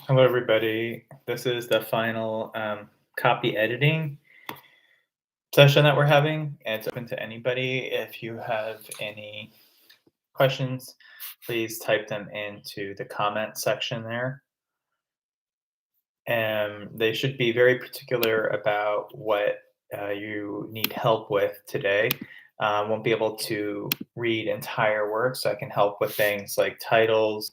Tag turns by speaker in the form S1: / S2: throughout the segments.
S1: Hello, everybody. This is the final copy editing session that we're having, and it's open to anybody. If you have any questions, please type them into the comment section there. And they should be very particular about what you need help with today. Won't be able to read entire works, so I can help with things like titles,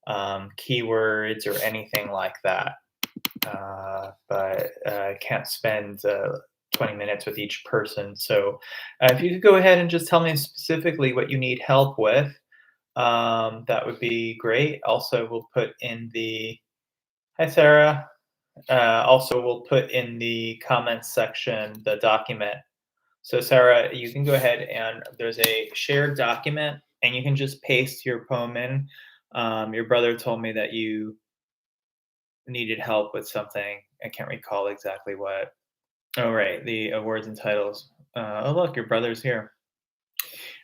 S1: keywords, or anything like that. But I can't spend 20 minutes with each person. So if you could go ahead and just tell me specifically what you need help with, that would be great. Also, we'll put in the hi, Sarah. Also, we'll put in the comments section the document. So, Sarah, you can go ahead and there's a shared document, and you can just paste your poem in. Your brother told me that you needed help with something. I can't recall exactly what. Oh, right, the awards and titles. Oh, look, your brother's here.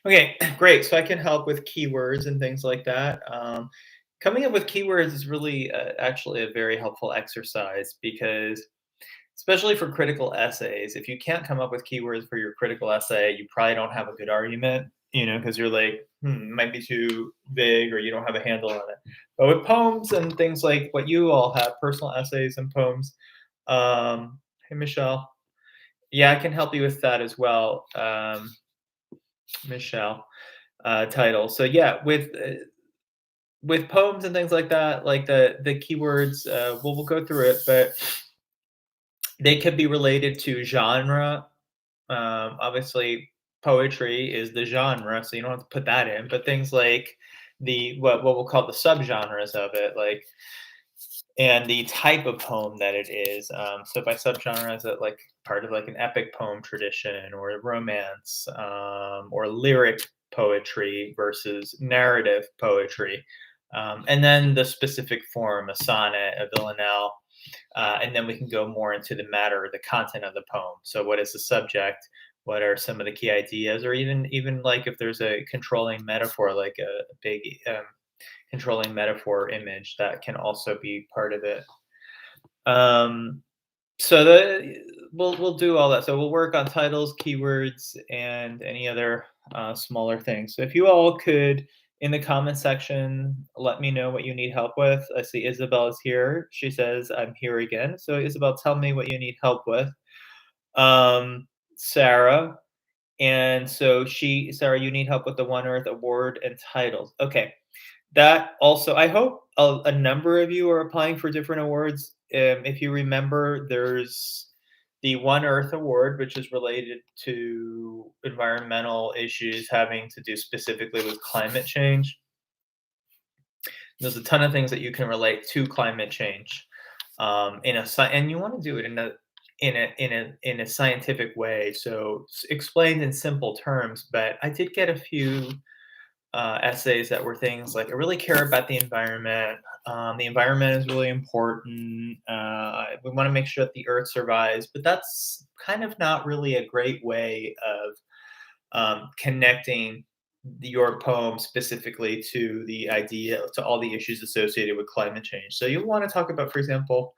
S1: Okay, great. So I can help with keywords and things like that. Coming up with keywords is really actually a very helpful exercise because, especially for critical essays, if you can't come up with keywords for your critical essay, you probably don't have a good argument, because you're like, it might be too big or you don't have a handle on it. But with poems and things like what you all have, personal essays and poems, hey, Michelle. Yeah, I can help you with that as well, Michelle. Title. So yeah, with poems and things like that, like the keywords, we'll go through it, but they could be related to genre. Obviously, poetry is the genre, so you don't have to put that in. But things like the what we'll call the subgenres of it, like and the type of poem that it is. So by subgenre, is it like part of like an epic poem tradition, or a romance, or lyric poetry versus narrative poetry, and then the specific form, a sonnet, a villanelle, and then we can go more into the matter, the content of the poem. So what is the subject? What are some of the key ideas, or even like if there's a controlling metaphor, like a big controlling metaphor image that can also be part of it. Um, so we'll do all that. So we'll work on titles, keywords, and any other smaller things. So if you all could in the comment section let me know what you need help with. I see Isabel is here. She says I'm here again. So Isabel, tell me what you need help with. Sarah, and so Sarah, you need help with the One Earth Award and titles. Okay. That also, I hope a number of you are applying for different awards. If you remember, there's the One Earth Award, which is related to environmental issues having to do specifically with climate change. There's a ton of things that you can relate to climate change, and you want to do it in a scientific way. So explained in simple terms. But I did get a few essays that were things like I really care about the environment. The environment is really important. We want to make sure that the Earth survives, but that's kind of not really a great way of connecting your poem specifically to the idea to all the issues associated with climate change. So you'll want to talk about, for example,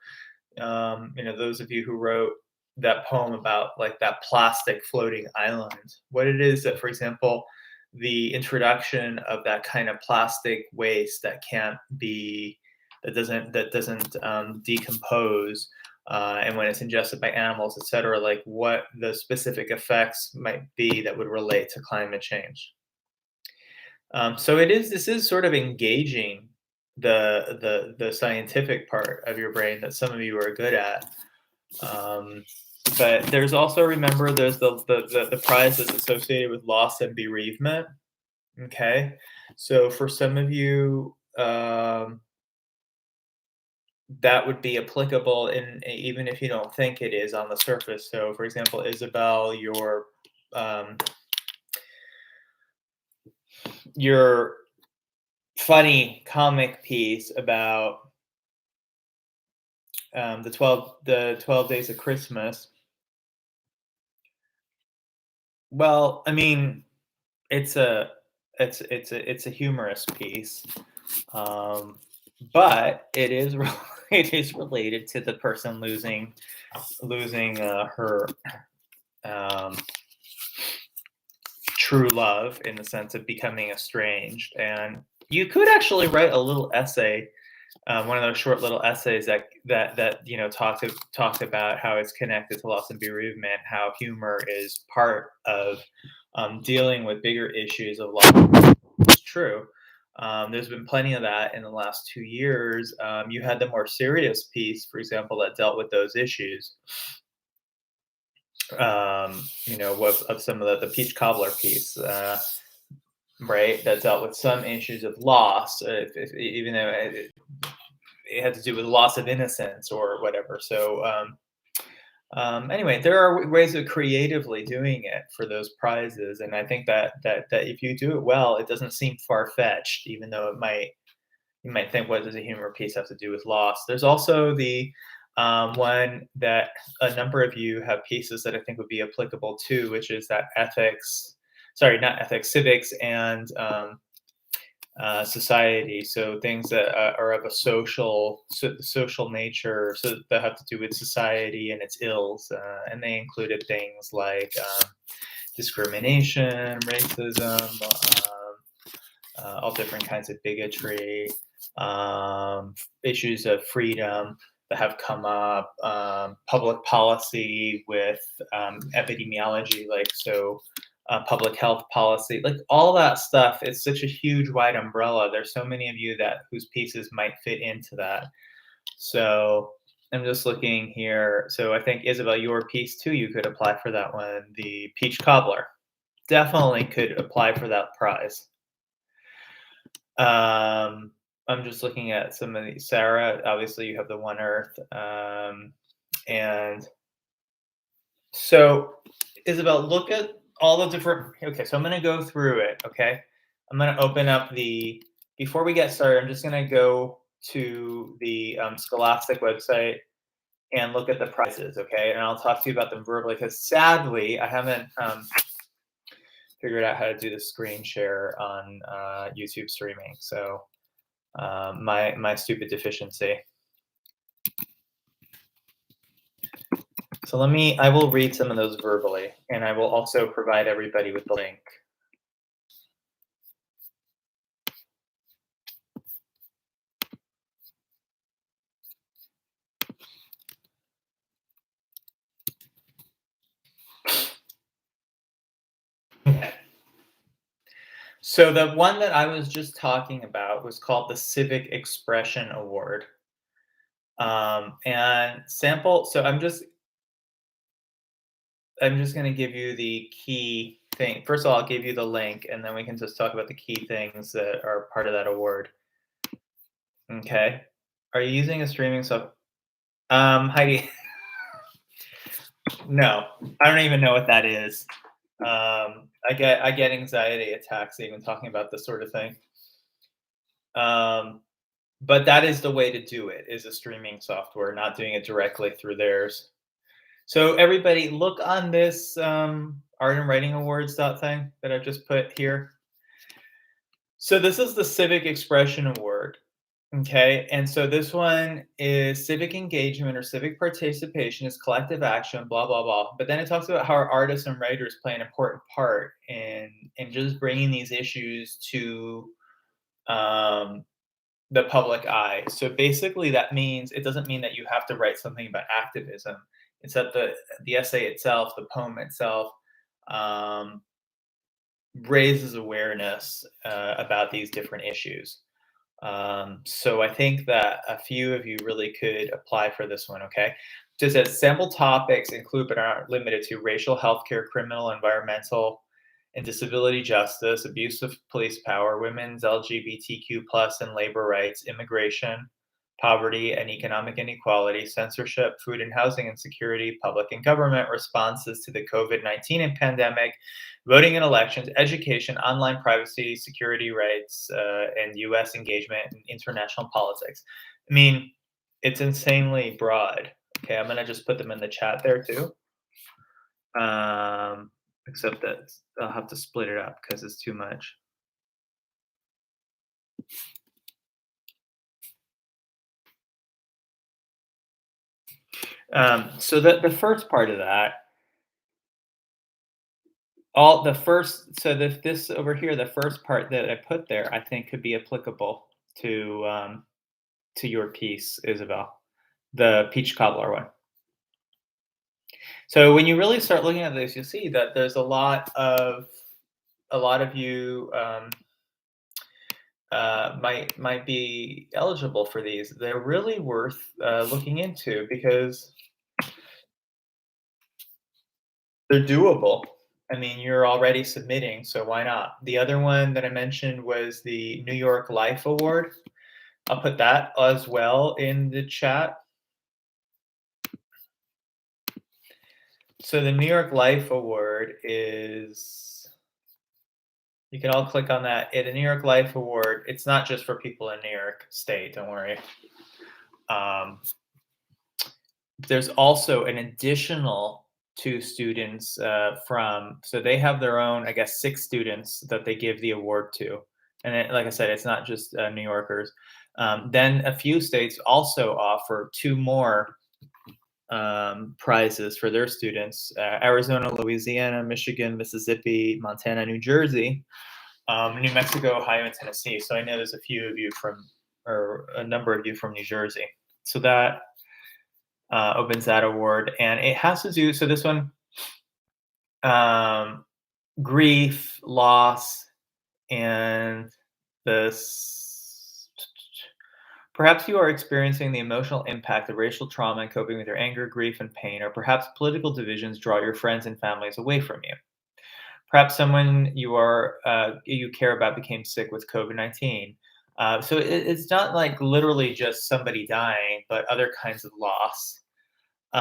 S1: those of you who wrote that poem about like that plastic floating island, what it is that, for example, the introduction of that kind of plastic waste that doesn't decompose, and when it's ingested by animals, etc., like what the specific effects might be that would relate to climate change. So this is sort of engaging the scientific part of your brain that some of you are good at. Um, but there's also, remember, there's the prize that's associated with loss and bereavement. Okay, so for some of you, that would be applicable in even if you don't think it is on the surface. So, for example, Isabel, um, your funny comic piece about the 12 days of Christmas. Well, I mean, it's a it's a humorous piece. Um, but it is it is related to the person losing her um, true love in the sense of becoming estranged. And you could actually write a little essay, one of those short little essays that talked about how it's connected to loss and bereavement, how humor is part of dealing with bigger issues of loss. It's true. There's been plenty of that in the last 2 years. You had the more serious piece, for example, that dealt with those issues. Of some of the peach cobbler piece, right? That dealt with some issues of loss, even though it had to do with loss of innocence or whatever. So anyway, there are ways of creatively doing it for those prizes, and I think that if you do it well, it doesn't seem far fetched, even though it might you might think, what does a humor piece have to do with loss? There's also the one that a number of you have pieces that I think would be applicable to, which is that not ethics, civics, and society. So things that are of a social nature, so that have to do with society and its ills, and they included things like discrimination, racism, all different kinds of bigotry, issues of freedom that have come up, public policy with epidemiology, public health policy, like all that stuff. It's such a huge, wide umbrella. There's so many of you that whose pieces might fit into that. So I'm just looking here. So I think Isabel, your piece too, you could apply for that one. The peach cobbler definitely could apply for that prize. Um, I'm just looking at some of these. Sarah, obviously, you have the One Earth, and so Isabel, look at all the different. Okay, so I'm going to go through it. Okay, I'm going to open up the. Before we get started, I'm just going to go to the Scholastic website and look at the prices. Okay, and I'll talk to you about them verbally because sadly, I haven't figured out how to do the screen share on YouTube streaming. So my stupid deficiency. So I will read some of those verbally, and I will also provide everybody with the link. So the one that I was just talking about was called the Civic Expression Award. And sample, so I'm just going to give you the key thing. First of all, I'll give you the link, and then we can just talk about the key things that are part of that award. Okay. Are you using a streaming software? Heidi, no, I don't even know what that is. I get anxiety attacks even talking about this sort of thing. But that is the way to do it, is a streaming software, not doing it directly through theirs. So everybody, look on this Art and Writing Awards thing that I've just put here. So this is the Civic Expression Award. Okay, and so this one is civic engagement or civic participation is collective action, blah blah blah. But then it talks about how our artists and writers play an important part in just bringing these issues to the public eye. So basically, that means it doesn't mean that you have to write something about activism. It's that the essay itself, the poem itself, um, raises awareness about these different issues. So I think that a few of you really could apply for this one, okay? Just as sample topics include but aren't limited to racial, healthcare, criminal, environmental, and disability justice, abuse of police power, women's LGBTQ plus and labor rights, immigration, poverty and economic inequality, censorship, food and housing insecurity, public and government responses to the COVID-19 and pandemic, voting in elections, education, online privacy, security rights, and U.S. engagement in international politics. I mean, it's insanely broad. Okay, I'm gonna just put them in the chat there too. Except that I'll have to split it up because it's too much. So the first part of that, all the first, so this over here, the first part that I put there, I think could be applicable to your piece, Isabel, the peach cobbler one. So when you really start looking at this, you'll see that there's a lot of you might be eligible for these. They're really worth looking into because they're doable. I mean, you're already submitting, so why not? The other one that I mentioned was the New York Life Award. I'll put that as well in the chat. So the New York Life Award is, you can all click on that. The New York Life Award, it's not just for people in New York State, don't worry. There's also an additional two students so they have their own, I guess, 6 students that they give the award to. And then, like I said, it's not just New Yorkers. Then a few states also offer 2 more prizes for their students: Arizona, Louisiana, Michigan, Mississippi, Montana, New Jersey, New Mexico, Ohio, and Tennessee. So I know there's a few of you or a number of you from New Jersey. So that opens that award, and it has to do. So this one, grief, loss, and this. Perhaps you are experiencing the emotional impact of racial trauma and coping with your anger, grief, and pain, or perhaps political divisions draw your friends and families away from you. Perhaps someone you care about became sick with COVID-19. So it's not like literally just somebody dying, but other kinds of loss. So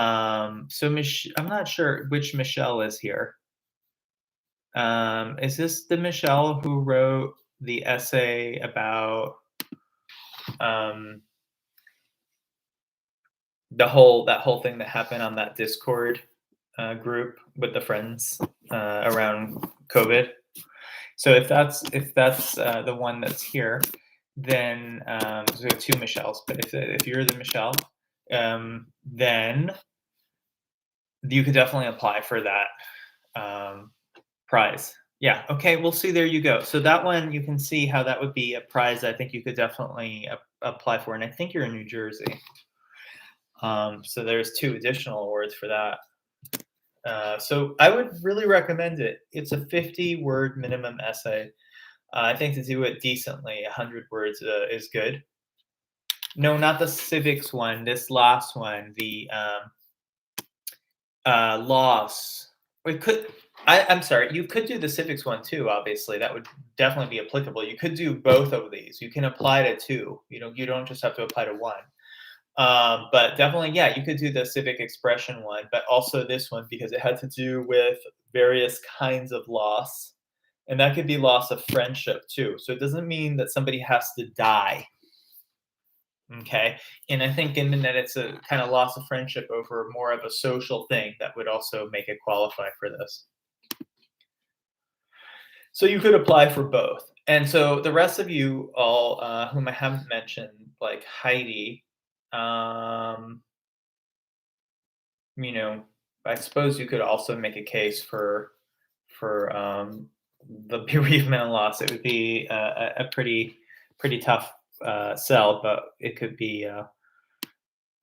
S1: I'm not sure which Michelle is here. Is this the Michelle who wrote the essay about that whole thing that happened on that Discord group with the friends around COVID? So if that's the one that's here, then so we have 2 Michelles. But if you're the Michelle, then you could definitely apply for that prize. Yeah. Okay. We'll see. There you go. So that one, you can see how that would be a prize. I think you could definitely apply for, and I think you're in New Jersey. So there's 2 additional awards for that. So I would really recommend it. It's a 50-word minimum essay. I think to do it decently, 100 words is good. No, not the civics one. This last one, the loss. I'm sorry. You could do the civics one too. Obviously, that would definitely be applicable. You could do both of these. You can apply to 2. You don't just have to apply to 1. But definitely, yeah, you could do the civic expression one, but also this one because it had to do with various kinds of loss. And that could be loss of friendship too. So it doesn't mean that somebody has to die. Okay. And I think in that it's a kind of loss of friendship over more of a social thing that would also make it qualify for this. So you could apply for both. And so the rest of you all whom I haven't mentioned, like Heidi, I suppose you could also make a case for the bereavement and loss. It would be a pretty tough sell, but it could be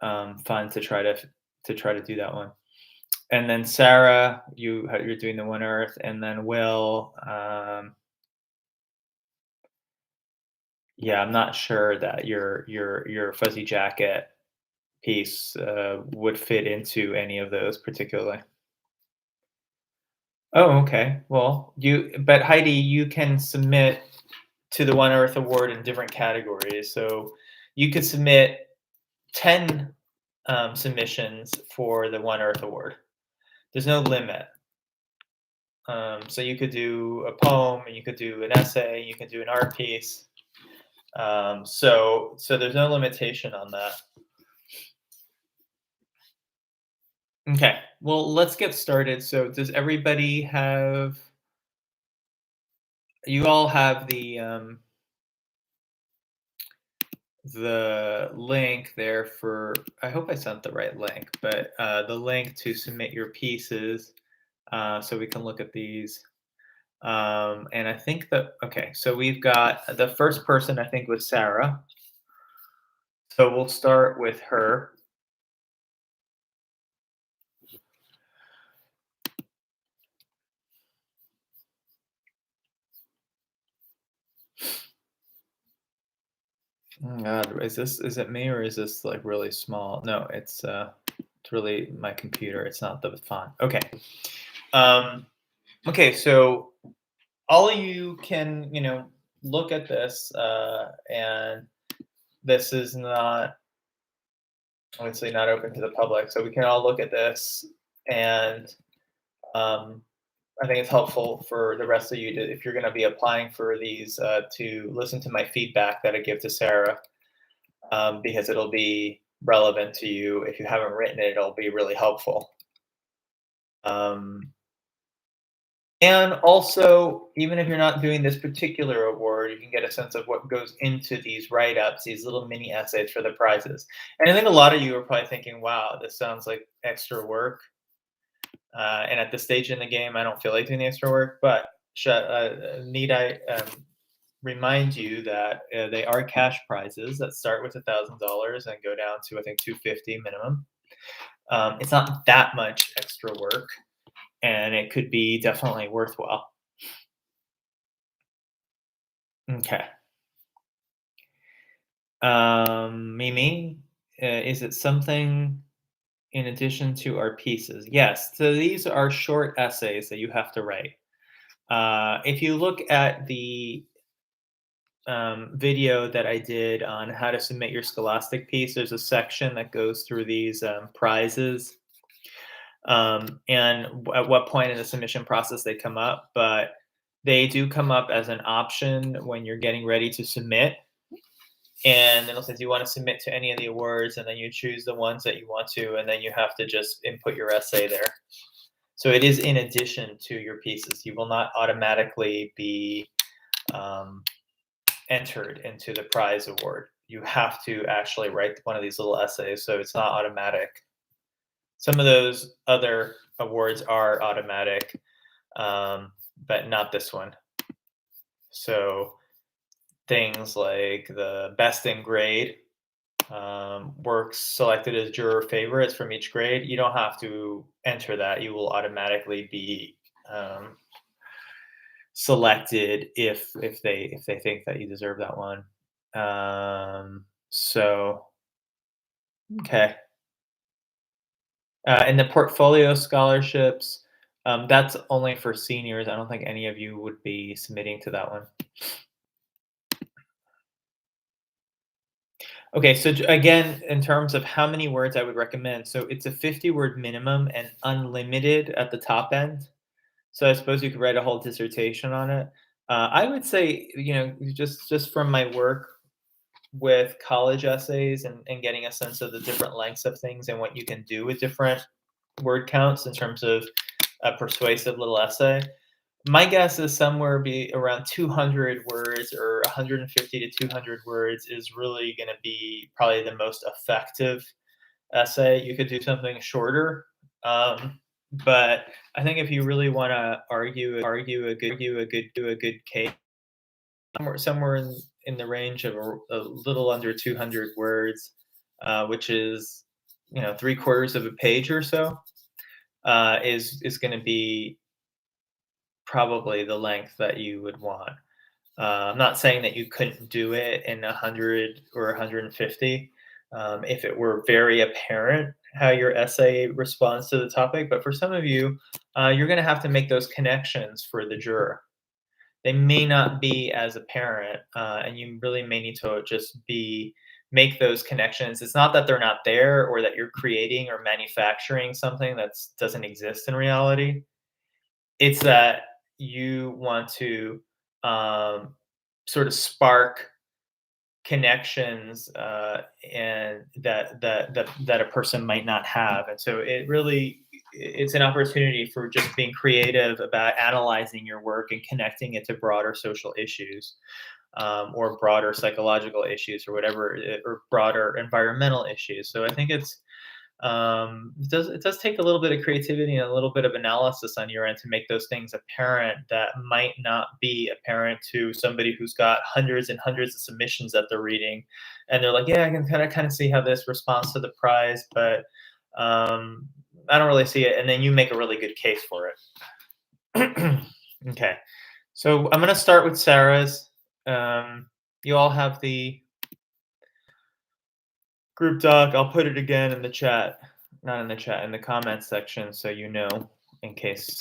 S1: fun to try to do that one. And then Sarah, you're doing the One Earth, and then Will. Yeah, I'm not sure that your fuzzy jacket piece would fit into any of those particularly. Oh, okay. Well, but Heidi, you can submit to the One Earth Award in different categories. So you could submit 10 submissions for the One Earth Award. There's no limit. So you could do a poem, and you could do an essay, you could do an art piece. So there's no limitation on that. Okay, well, let's get started. So does everybody have, you all have the the link there for, I hope I sent the right link, but the link to submit your pieces so we can look at these. And I think that, okay, so we've got the first person, I think, was Sarah. So we'll start with her. Oh God, is it me or is this like really small? No, it's really my computer. It's not the font. Okay. Um, okay, so all you can, look at this, and this is not obviously not open to the public, so we can all look at this, and um, I think it's helpful for the rest of you to, if you're going to be applying for these, to listen to my feedback that I give to Sarah, because it'll be relevant to you. If you haven't written it, it'll be really helpful. Um, and also, even if you're not doing this particular award, you can get a sense of what goes into these write ups, these little mini essays for the prizes. And I think a lot of you are probably thinking, wow, this sounds like extra work. And at this stage in the game, I don't feel like doing the extra work, but need I remind you that they are cash prizes that start with $1,000 and go down to, I think, 250 minimum. It's not that much extra work, and it could be definitely worthwhile. Okay. Mimi, is it something in addition to our pieces? Yes. So these are short essays that you have to write. If you look at the video that I did on how to submit your Scholastic piece, there's a section that goes through these prizes, and at what point in the submission process they come up. But they do come up as an option when you're getting ready to submit. And then it says you want to submit to any of the awards, and then you choose the ones that you want to, and then you have to just input your essay there. So it is in addition to your pieces. You will not automatically be entered into the prize award. You have to actually write one of these little essays, so it's not automatic. Some of those other awards are automatic, but not this one. So things like the best in grade, works selected as juror favorites from each grade, you don't have to enter that. You will automatically be selected if they think that you deserve that one. So okay. And the portfolio scholarships, that's only for seniors. I don't think any of you would be submitting to that one. Okay, so again, in terms of how many words I would recommend, so it's a 50-word minimum and unlimited at the top end. So I suppose you could write a whole dissertation on it. I would say, just from my work with college essays and getting a sense of the different lengths of things and what you can do with different word counts in terms of a persuasive little essay. My guess is somewhere be around 200 words or 150 to 200 words is really going to be probably the most effective essay. You could do something shorter, but I think if you really want to argue a good case, somewhere in the range of a little under 200 words, which is 3/4 of a page or so, is going to be probably the length that you would want. I'm not saying that you couldn't do it in 100 or 150, if it were very apparent how your essay responds to the topic. But for some of you, you're going to have to make those connections for the juror. They may not be as apparent, and you really may need to just make those connections. It's not that they're not there or that you're creating or manufacturing something that doesn't exist in reality. It's that you want to sort of spark connections, and that a person might not have, and so it's an opportunity for just being creative about analyzing your work and connecting it to broader social issues. or broader psychological issues or whatever, or broader environmental issues. So I think it does take a little bit of creativity and a little bit of analysis on your end to make those things apparent that might not be apparent to somebody who's got hundreds and hundreds of submissions that they're reading, and they're like, yeah, I can kind of see how this responds to the prize, but um, I don't really see it, and then you make a really good case for it. Okay, so I'm gonna start with Sarah's. Um, you all have the group doc. I'll put it again in the chat, not in the chat, in the comments section, so you know, in case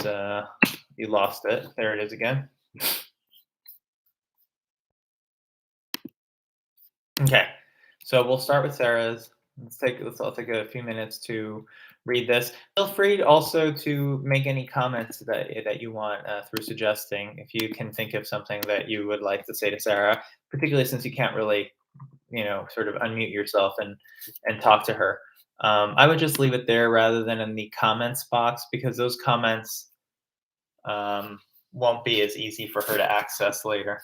S1: you lost it. There it is again. Okay, so we'll start with Sarah's. I'll take a few minutes to read this. Feel free also to make any comments that you want through suggesting. If you can think of something that you would like to say to Sarah, particularly since you can't really, sort of unmute yourself and talk to her. I would just leave it there rather than in the comments box, because those comments um, won't be as easy for her to access later.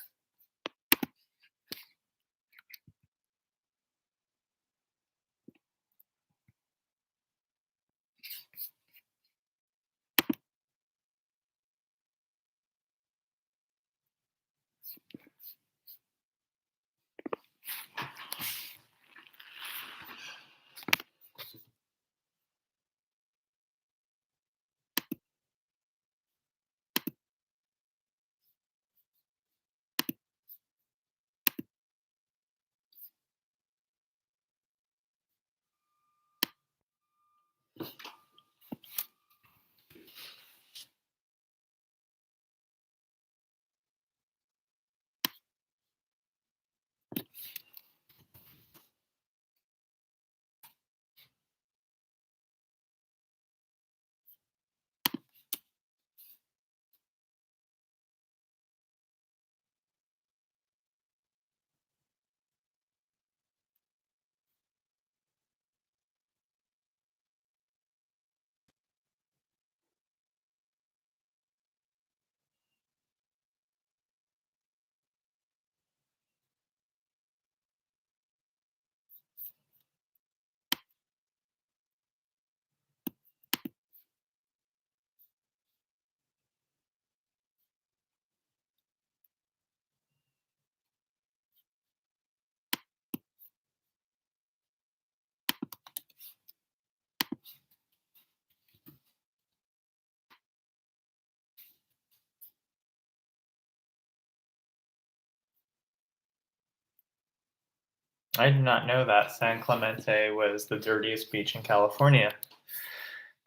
S1: I did not know that San Clemente was the dirtiest beach in California.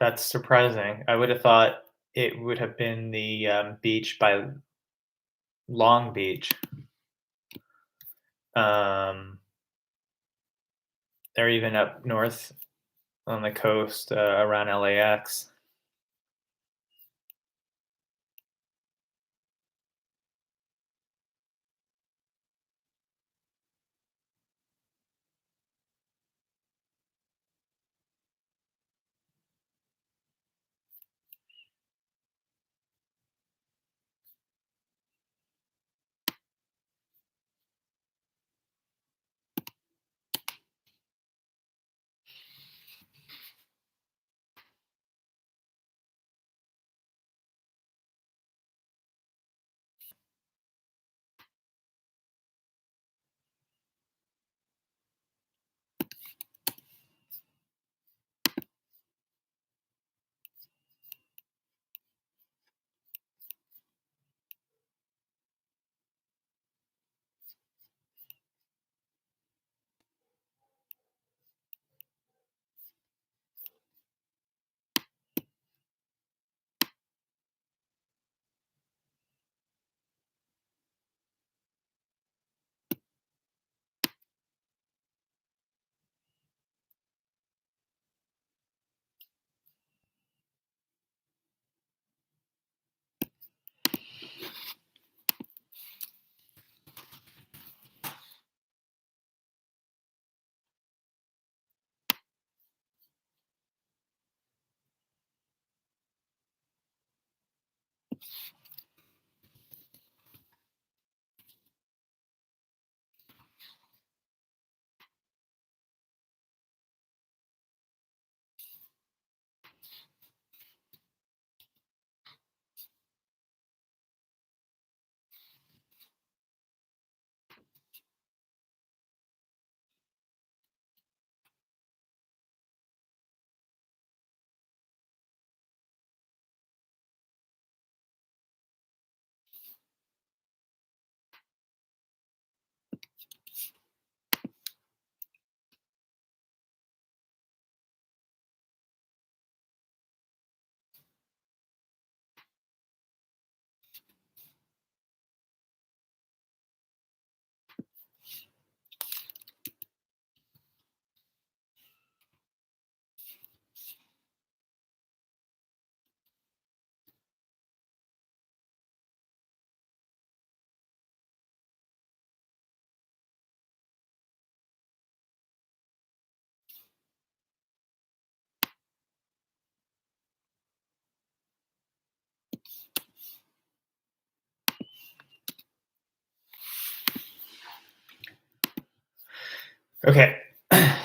S1: That's surprising. I would have thought it would have been the beach by Long Beach. Um, they're even up north on the coast around LAX. Okay.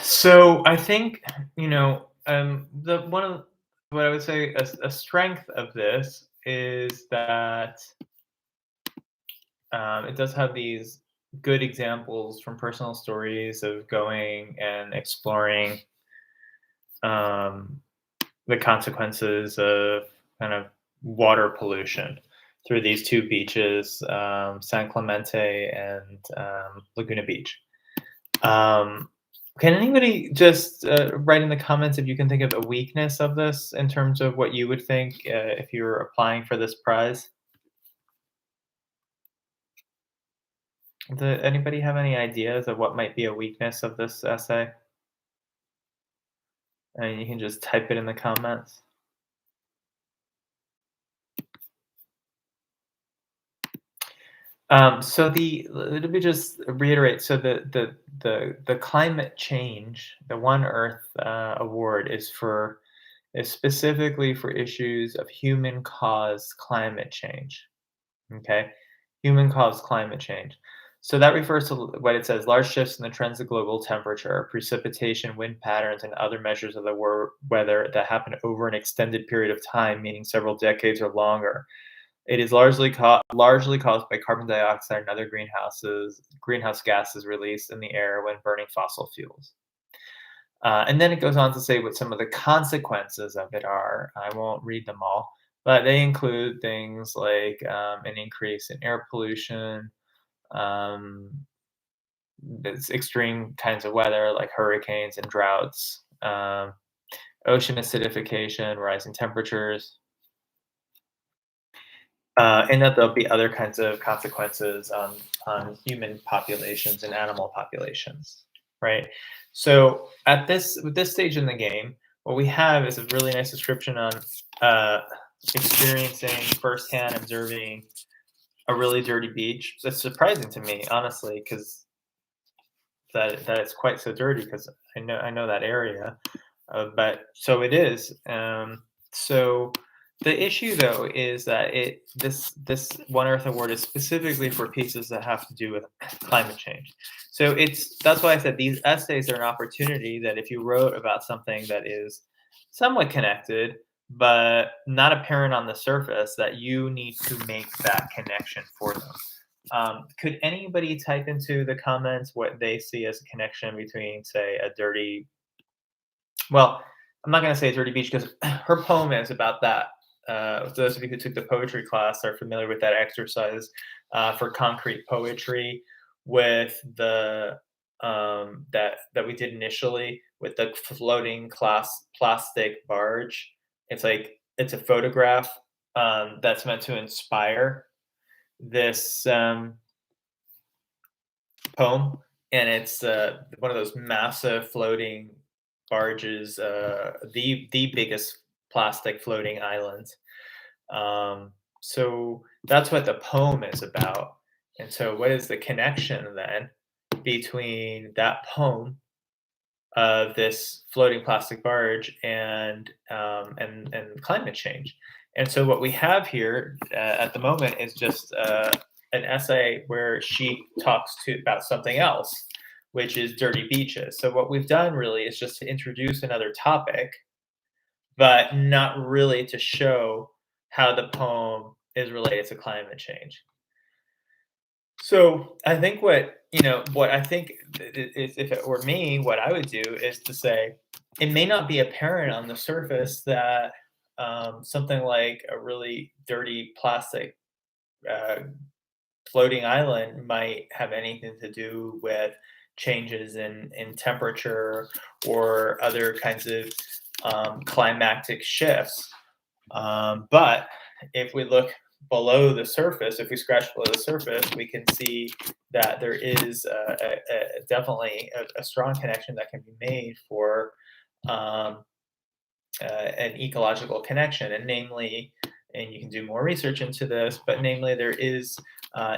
S1: So I think, the one of what I would say a strength of this is that it does have these good examples from personal stories of going and exploring um, the consequences of kind of water pollution through these two beaches, San Clemente and Laguna Beach. Um, can anybody just write in the comments if you can think of a weakness of this in terms of what you would think if you were applying for this prize? Anybody have any ideas of what might be a weakness of this essay? And you can just type it in the comments. Let me just reiterate. So the climate change, the One Earth award is specifically for issues of human caused climate change. Okay, human caused climate change. So that refers to what it says: large shifts in the trends of global temperature, precipitation, wind patterns, and other measures of the weather that happen over an extended period of time, meaning several decades or longer. It is largely caused by carbon dioxide and other greenhouse gases released in the air when burning fossil fuels. And then it goes on to say what some of the consequences of it are. I won't read them all, but they include things like an increase in air pollution, um, there's extreme kinds of weather like hurricanes and droughts, ocean acidification, rising temperatures, and that there'll be other kinds of consequences on human populations and animal populations, right? So at this with this stage in the game, what we have is a really nice description on uh, experiencing firsthand, observing a really dirty beach. That's surprising to me, honestly, because that it's quite so dirty. Because I know that area, but so it is. So the issue though is that this One Earth Award is specifically for pieces that have to do with climate change. So that's why I said these essays are an opportunity that if you wrote about something that is somewhat connected but not apparent on the surface, that you need to make that connection for them. Could anybody type into the comments what they see as a connection between, say, a dirty well, I'm not gonna say Dirty Beach because her poem is about that. Those of you who took the poetry class are familiar with that exercise for concrete poetry with the that we did initially with the floating class plastic barge. It's a photograph that's meant to inspire this poem, and it's one of those massive floating barges, the biggest plastic floating islands. So that's what the poem is about. And so, what is the connection then between that poem of this floating plastic barge and climate change? And so, what we have here at the moment is just an essay where she talks to about something else, which is dirty beaches. So, what we've done really is just to introduce another topic, but not really to show how the poem is related to climate change. So I think what I think is, if it were me, what I would do is to say it may not be apparent on the surface that something like a really dirty plastic uh, floating island might have anything to do with changes in temperature or other kinds of climactic shifts. But if we look below the surface, if we scratch below the surface, we can see that there is definitely a strong connection that can be made for um, an ecological connection, and namely, and you can do more research into this, but namely, there is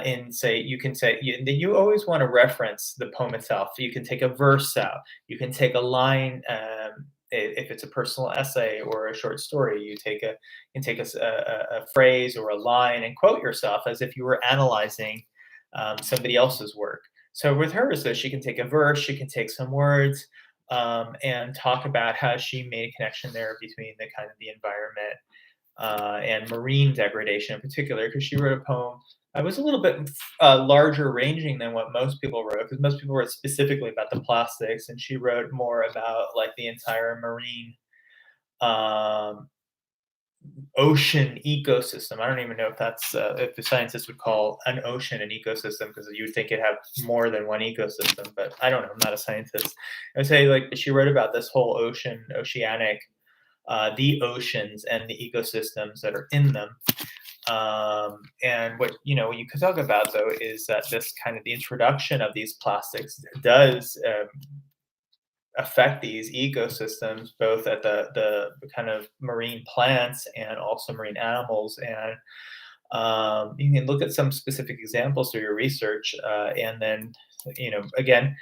S1: in say you can say you always want to reference the poem itself. You can take a verse out, you can take a line. If it's a personal essay or a short story, you can take a phrase or a line and quote yourself as if you were analyzing somebody else's work. So with her, so she can take a verse, she can take some words, and talk about how she made a connection there between the kind of the environment and marine degradation in particular, because she wrote a poem that was a little bit larger ranging than what most people wrote, because most people wrote specifically about the plastics, and she wrote more about like the entire marine um, ocean ecosystem. I don't even know if that's if the scientists would call an ocean an ecosystem, because you'd think it'd have more than one ecosystem, but I don't know. I'm not a scientist. I would say like she wrote about this whole oceanic, the oceans and the ecosystems that are in them. And what you could talk about though is that this kind of the introduction of these plastics does affect these ecosystems, both at the kind of marine plants and also marine animals. And you can look at some specific examples through your research, and then again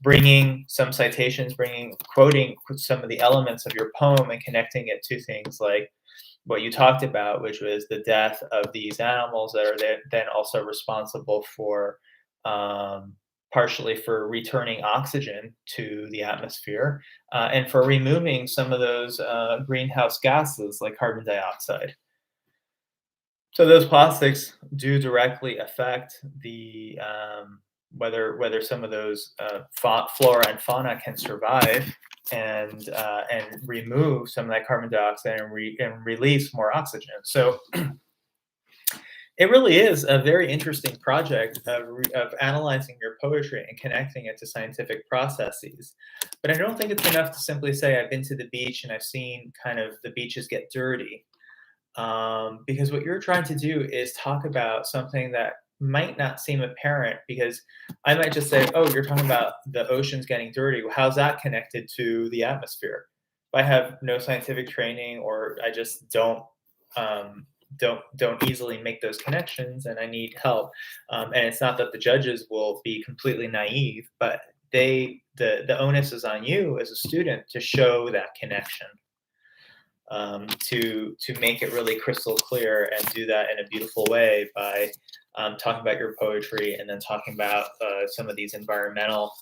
S1: bringing some citations, bringing quoting some of the elements of your poem and connecting it to things like what you talked about, which was the death of these animals that are then also responsible for um, partially for returning oxygen to the atmosphere, and for removing some of those greenhouse gases like carbon dioxide. So those plastics do directly affect the whether some of those flora and fauna can survive and remove some of that carbon dioxide and release more oxygen. So it really is a very interesting project of analyzing your poetry and connecting it to scientific processes. But I don't think it's enough to simply say I've been to the beach and I've seen kind of the beaches get dirty, because what you're trying to do is talk about something that might not seem apparent, because I might just say, oh, you're talking about the oceans getting dirty. Well, how's that connected to the atmosphere? If I have no scientific training, or I just um, don't easily make those connections, and I need help. And it's not that the judges will be completely naive, but the onus is on you as a student to show that connection, to make it really crystal clear, and do that in a beautiful way by talking about your poetry and then talking about some of these environmental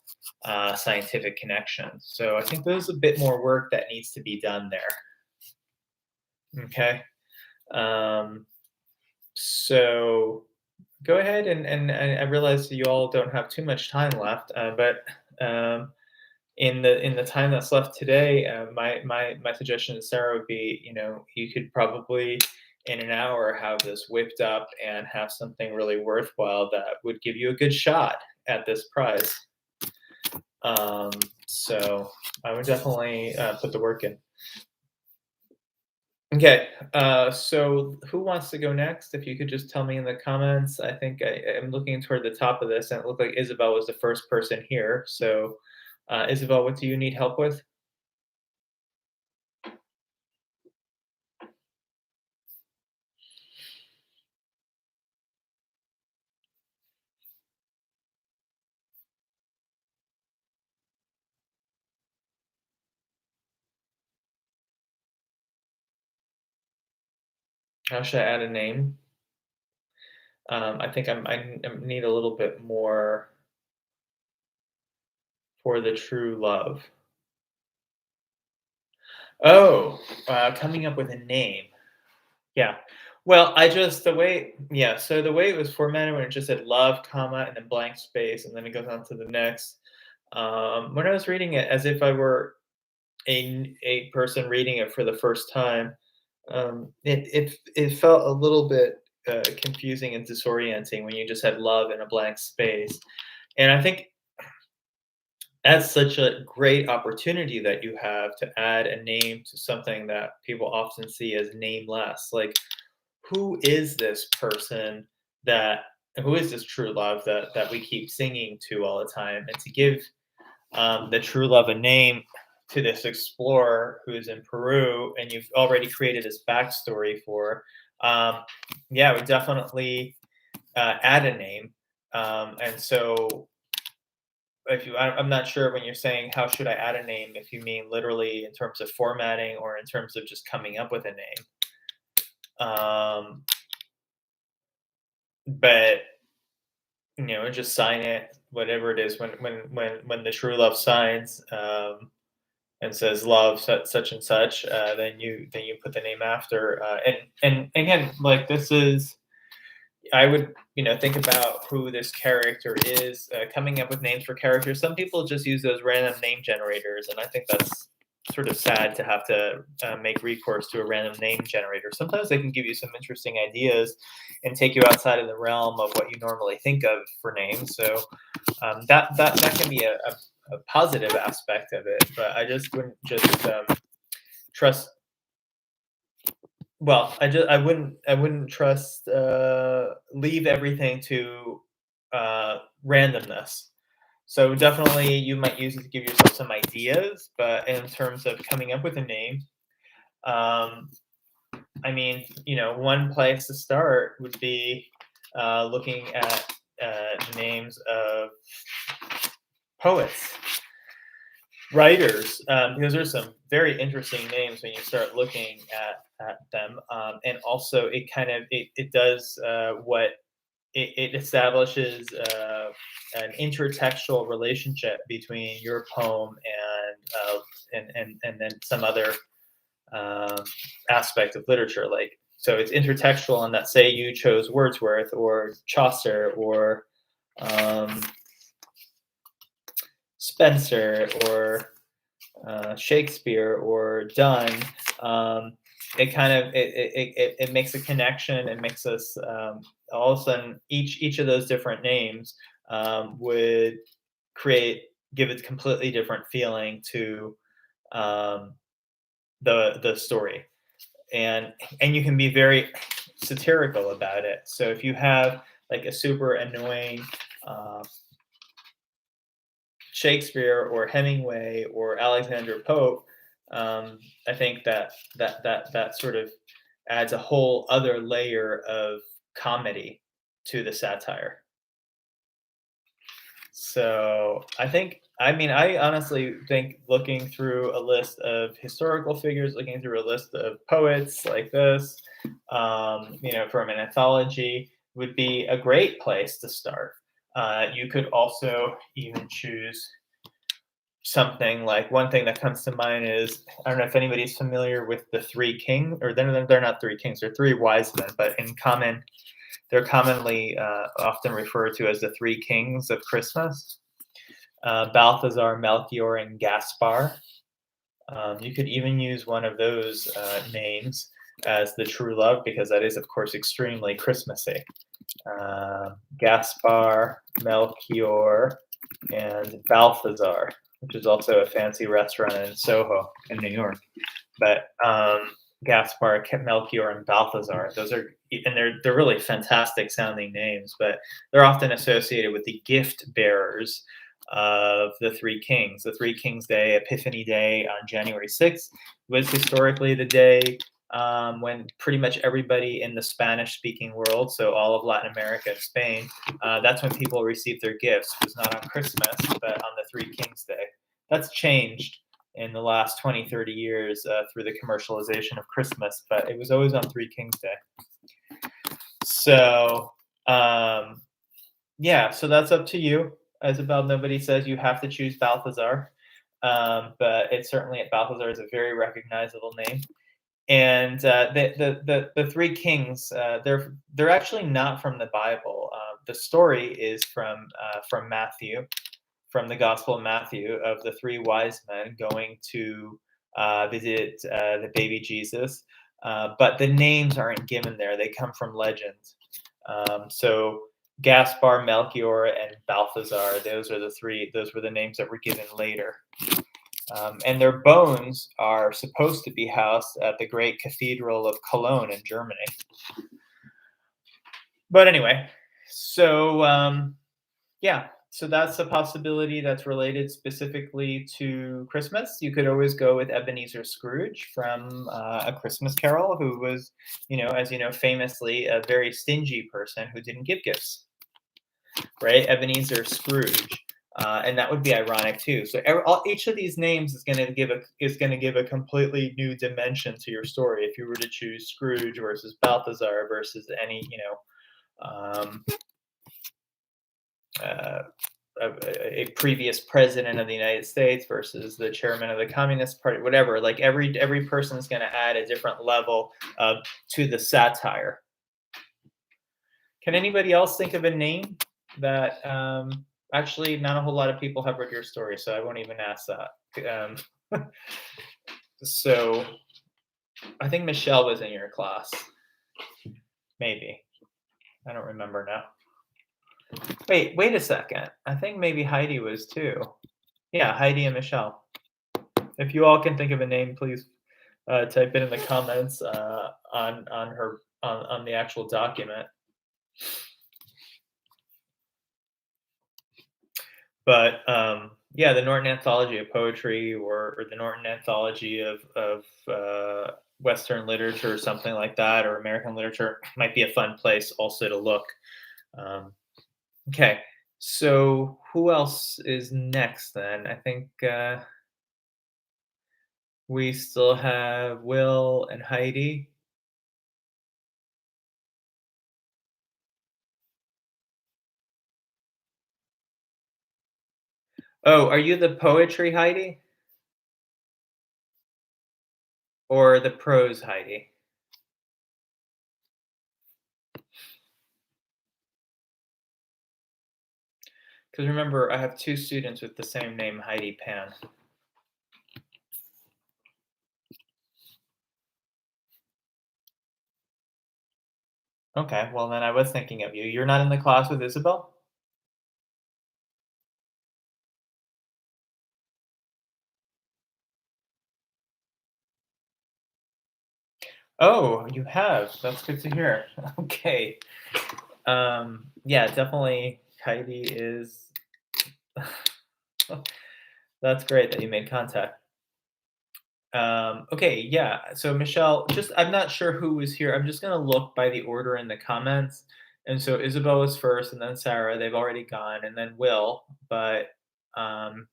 S1: scientific connections. So I think there's a bit more work that needs to be done there. Okay. Um, so go ahead, and I realize you all don't have too much time left, but in the time that's left today, my suggestion to Sarah would be, you could probably in an hour have this whipped up and have something really worthwhile that would give you a good shot at this prize. Um, so I would definitely put the work in. Okay, so who wants to go next? If you could just tell me in the comments. I think I'm looking toward the top of this, and it looked like Isabel was the first person here. So, Isabel, what do you need help with? How should I add a name? I think I need a little bit more for the true love. Oh, coming up with a name. Yeah. Well, I just the way yeah, so the way it was formatted when it just said love, comma, and then blank space, and then it goes on to the next. When I was reading it as if I were a person reading it for the first time, it felt a little bit confusing and disorienting when you just had love in a blank space. And I think that's such a great opportunity that you have to add a name to something that people often see as nameless. Like, who is this person that who is this true love that we keep singing to all the time? And to give the true love a name to this explorer who's in Peru, and you've already created this backstory for, um, yeah, we definitely add a name. And so if you I'm not sure when you're saying how should I add a name, if you mean literally in terms of formatting or in terms of just coming up with a name. But just sign it, whatever it is when the true love signs, and says love such and such, then you put the name after, and again, like, this is, I would, think about who this character is, coming up with names for characters. Some people just use those random name generators, and I think that's sort of sad to have to make recourse to a random name generator. Sometimes they can give you some interesting ideas and take you outside of the realm of what you normally think of for names. So that can be a positive aspect of it, but I just wouldn't just trust. Well, I wouldn't trust, leave everything to randomness. So definitely you might use it to give yourself some ideas, but in terms of coming up with a name, um, I mean, one place to start would be looking at the names of poets, writers, because there's some very interesting names when you start looking at them, and also it does what it establishes an intertextual relationship between your poem and then some other um, aspect of literature. Like, so it's intertextual in that, say you chose Wordsworth or Chaucer or um, Spencer or Shakespeare or Donne. It kind of it makes a connection. It makes us, all of a sudden, each of those different names would give it a completely different feeling to um, the story, and you can be very satirical about it. So if you have like a super annoying uh, Shakespeare or Hemingway or Alexander Pope, I think that sort of adds a whole other layer of comedy to the satire. So I honestly think looking through a list of historical figures, looking through a list of poets like this, from an anthology, would be a great place to start. You could also even choose something like, one thing that comes to mind is, I don't know if anybody's familiar with the Three Kings, or they're not three kings, they're three wise men, but they're commonly often referred to as the Three Kings of Christmas: Balthazar, Melchior, and Gaspar. You could even use one of those names as the true love, because that is, of course, extremely Christmassy. Gaspar, Melchior, and Balthazar, which is also a fancy restaurant in Soho in New York. But Gaspar, Melchior, and Balthazar, they're really fantastic sounding names, but they're often associated with the gift bearers of the Three Kings. The Three Kings Day, Epiphany Day on January 6th, was historically the day when pretty much everybody in the Spanish-speaking world, so all of Latin America and Spain, that's when people received their gifts. It was not on Christmas, but on the Three Kings Day. That's changed in the last 20, 30 years through the commercialization of Christmas, but it was always on Three Kings Day. So, so that's up to you. Isabel, nobody says you have to choose Balthazar, but Balthazar is a very recognizable name. And the Three Kings, they're actually not from the Bible. The story is from Matthew, from the Gospel of Matthew, of the three wise men going to visit the baby Jesus. But the names aren't given there; they come from legend. So Gaspar, Melchior, and Balthazar, those were the names that were given later. And their bones are supposed to be housed at the great cathedral of Cologne in Germany. But anyway, so so that's a possibility that's related specifically to Christmas. You could always go with Ebenezer Scrooge from A Christmas Carol, who was, as you know, famously a very stingy person who didn't give gifts, right? Ebenezer Scrooge. And that would be ironic too. So each of these names is going to give a completely new dimension to your story. If you were to choose Scrooge versus Balthazar versus any, a previous president of the United States versus the chairman of the Communist Party, whatever. Like every person is going to add a different level to the satire. Can anybody else think of a name that actually not a whole lot of people have read your story, so I won't even ask that. So I think Michelle was in your class. Maybe. I don't remember now. Wait a second. I think maybe Heidi was too. Yeah, Heidi and Michelle. If you all can think of a name, please type it in the comments on the actual document. But yeah, the Norton Anthology of Poetry or the Norton Anthology of Western literature or something like that, or American literature might be a fun place also to look. Okay, so who else is next then? I think we still have Will and Heidi. Oh, are you the poetry Heidi? Or the prose Heidi? Because remember, I have two students with the same name, Heidi Pan. Okay, well then I was thinking of you. You're not in the class with Isabel? Oh, you have. That's good to hear. Okay. Yeah, definitely Heidi is that's great that you made contact. Okay, yeah. So Michelle, just I'm not sure who was here. I'm just gonna look by the order in the comments. And so Isabel was first, and then Sarah. They've already gone, and then Will. But um,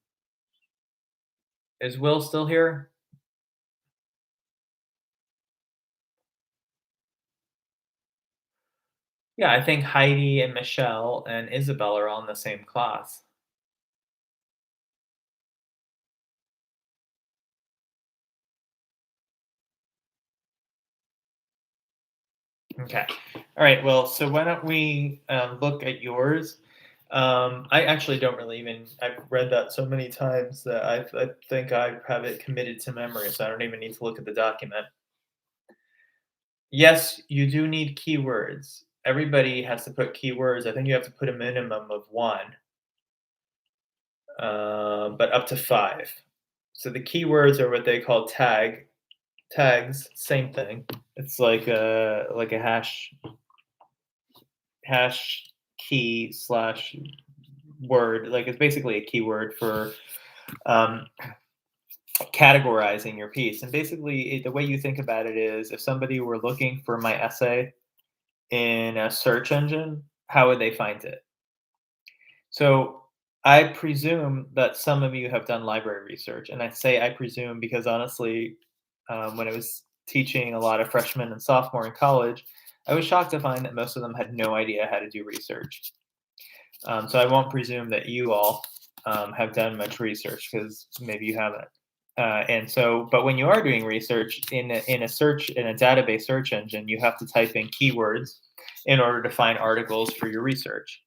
S1: is Will still here? Yeah, I think Heidi and Michelle and Isabel are all in the same class. Okay. All right. Well, so why don't we look at yours? I actually don't really even. I've read that so many times that I think I have it committed to memory, so I don't even need to look at the document. Yes, you do need keywords. Everybody has to put keywords. I think you have to put a minimum of one, but up to five. So the keywords are what they call tags. Same thing. It's like a hash key slash word. Like it's basically a keyword for um, categorizing your piece. And basically, the way you think about it is, if somebody were looking for my essay in a search engine, how would they find it? So I presume that some of you have done library research, and I say I presume because honestly, when I was teaching a lot of freshmen and sophomore in college, I was shocked to find that most of them had no idea how to do research. So I won't presume that you all have done much research because maybe you haven't. And so, but when you are doing research in a database search engine, you have to type in keywords in order to find articles for your research.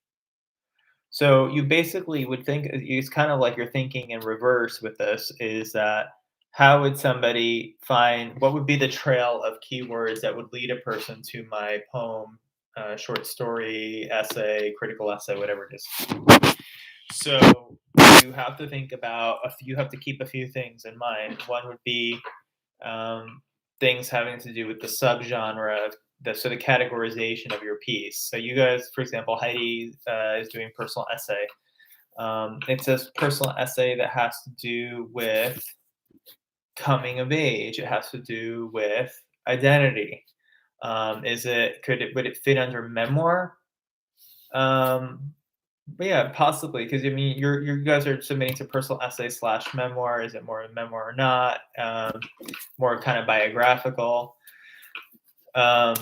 S1: So you basically would think it's kind of like you're thinking in reverse with this is that how would somebody find what would be the trail of keywords that would lead a person to my poem, short story, essay, critical essay, whatever it is. So you have to think about you have to keep a few things in mind. One would be things having to do with the subgenre of the categorization of your piece. So you guys, for example, Heidi is doing personal essay. It's a personal essay that has to do with coming of age. It has to do with identity. Would it fit under memoir? But yeah, possibly because I mean you guys are submitting to personal essay slash memoir. Is it more a memoir or not? More kind of biographical. Um,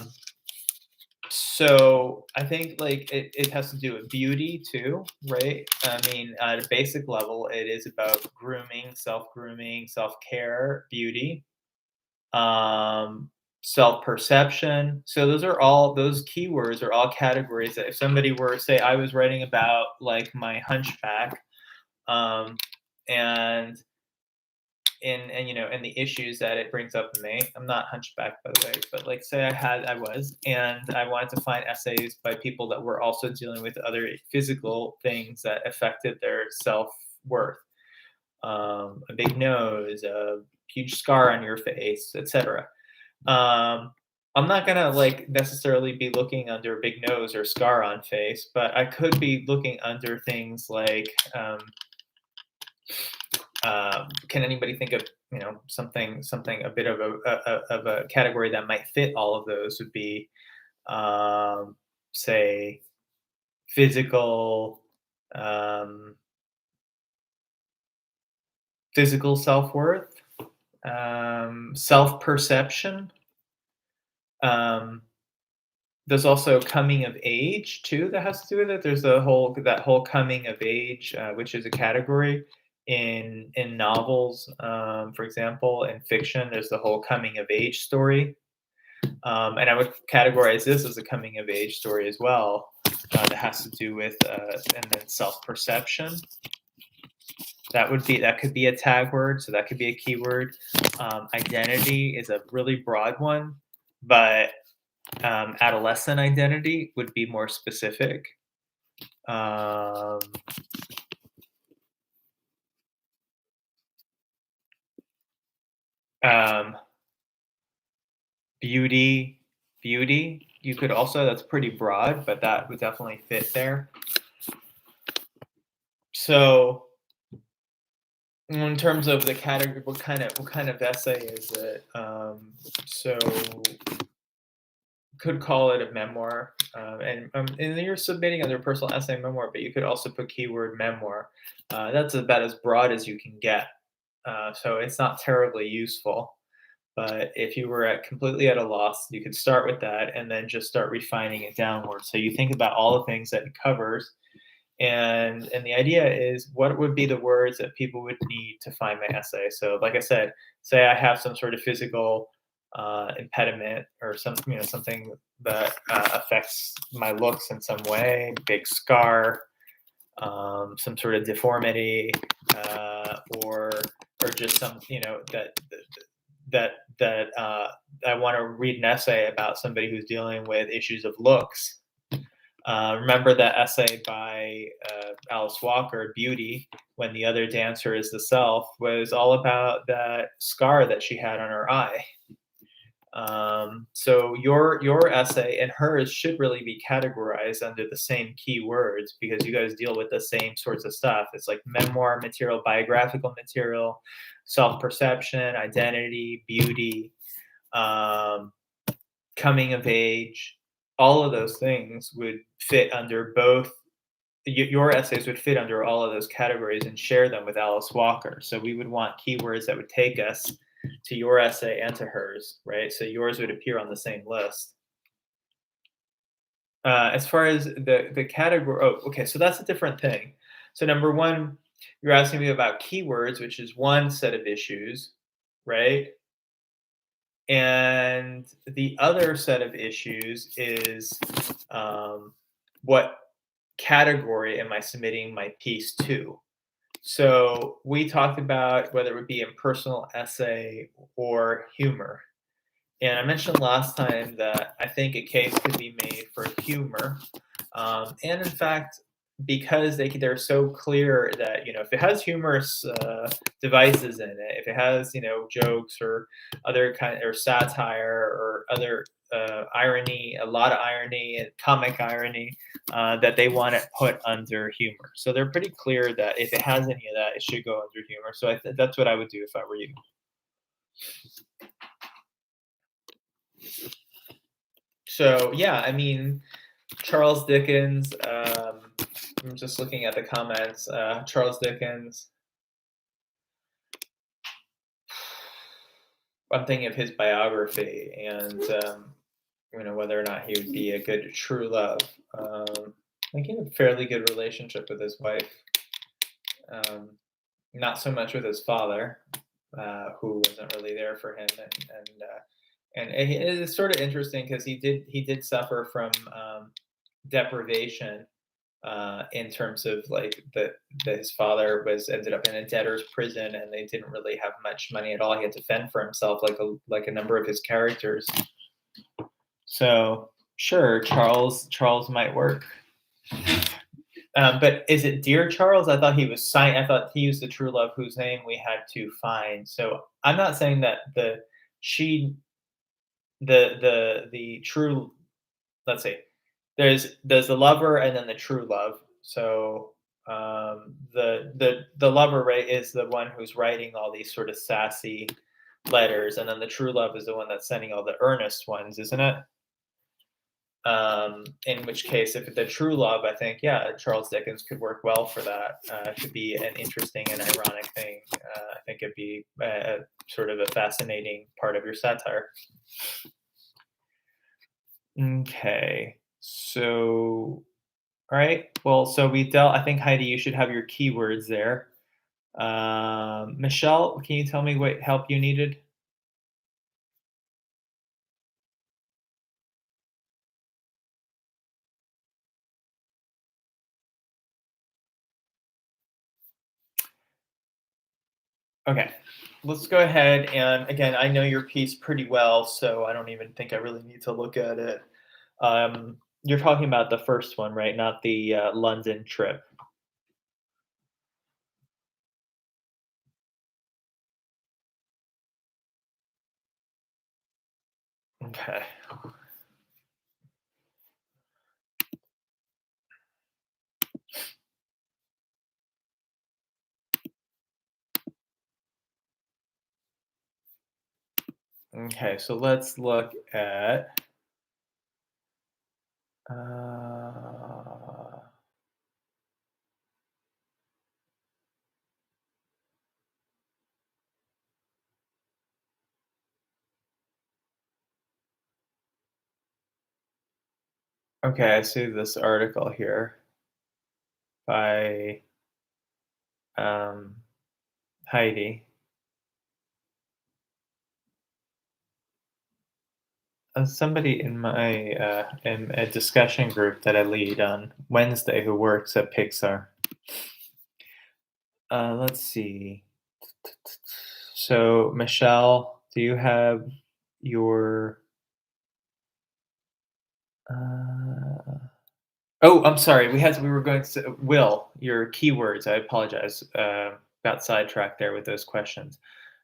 S1: So I think like it has to do with beauty too, right? I mean, at a basic level, it is about grooming, self-grooming, self-care, beauty, um, self-perception. So those keywords are all categories that if somebody were say I was writing about like my hunchback, um, and and the issues that it brings up in me. I'm not hunchback by the way, but like say I was, and I wanted to find essays by people that were also dealing with other physical things that affected their self worth. A big nose, a huge scar on your face, etc. Um, I'm not gonna like necessarily be looking under a big nose or scar on face, but I could be looking under things like can anybody think of something a bit of a category that might fit all of those would be um, say physical um, physical self-worth, self-perception. um, there's also coming of age too that has to do with it. There's that whole coming of age, which is a category in novels, for example. In fiction, there's the whole coming of age story, and I would categorize this as a coming of age story as well. That has to do with and then self perception. That could be a tag word, so that could be a keyword. Identity is a really broad one, but adolescent identity would be more specific. Um, um, beauty, beauty. You could also that's pretty broad, but that would definitely fit there. So, in terms of the category, what kind of essay is it? So could call it a memoir, and then you're submitting under personal essay memoir, but you could also put keyword memoir. That's about as broad as you can get, so it's not terribly useful. But if you were completely at a loss, you could start with that and then just start refining it downward. So you think about all the things that it covers, and the idea is what would be the words that people would need to find my essay. So like I said, say I have some sort of physical impediment or something that affects my looks in some way, big scar, some sort of deformity, or just some that I want to read an essay about somebody who's dealing with issues of looks. Remember that essay by Alice Walker, Beauty, when the other dancer is the self, was all about that scar that she had on her eye. So your essay and hers should really be categorized under the same keywords because you guys deal with the same sorts of stuff. It's like memoir material, biographical material, self-perception, identity, beauty, um, coming of age. All of those things would fit under both. Your essays would fit under all of those categories and share them with Alice Walker. So we would want keywords that would take us to your essay and to hers, right? So yours would appear on the same list. As far as the category, oh, okay, so that's a different thing. So number one, you're asking me about keywords, which is one set of issues, right? And the other set of issues is what category am I submitting my piece to? So we talked about whether it would be a personal essay or humor. And I mentioned last time that I think a case could be made for humor. And in fact, because they're so clear that, if it has humorous devices in it, if it has, jokes or other kind or satire or other irony, a lot of irony and comic irony, that they want it put under humor. So they're pretty clear that if it has any of that, it should go under humor. So that's what I would do if I were you. So yeah, I mean, Charles Dickens. I'm just looking at the comments. Charles Dickens. I'm thinking of his biography, and whether or not he would be a good true love. Like he had a fairly good relationship with his wife. Um, Not so much with his father, who wasn't really there for him, and it is sort of interesting because he did suffer from deprivation in terms of like that his father was ended up in a debtor's prison and they didn't really have much money at all. He had to fend for himself like a number of his characters. So sure, Charles might work. But is it Dear Charles? I thought he was signed. I thought he used the true love whose name we had to find. So I'm not saying that she the true. Let's see. There's the lover and then the true love. So the lover, right, is the one who's writing all these sort of sassy letters, and then the true love is the one that's sending all the earnest ones, isn't it? In which case, if it's a true love, I think, yeah, Charles Dickens could work well for that. It could be an interesting and ironic thing. I think it'd be sort of a fascinating part of your satire. Okay, so all right. Well, so we dealt. I think Heidi, you should have your keywords there. Michelle, can you tell me what help you needed? Okay, let's go ahead and again, I know your piece pretty well, so I don't even think I really need to look at it. You're talking about the first one, right? Not the London trip. Okay. Okay, so let's look at. Uh, okay, I see this article here by um, Heidi. Somebody in a discussion group that I lead on Wednesday who works at Pixar. Let's see. So, Michelle, do you have your? Oh, I'm sorry. We were going to Will your keywords. I apologize. Got sidetracked there with those questions,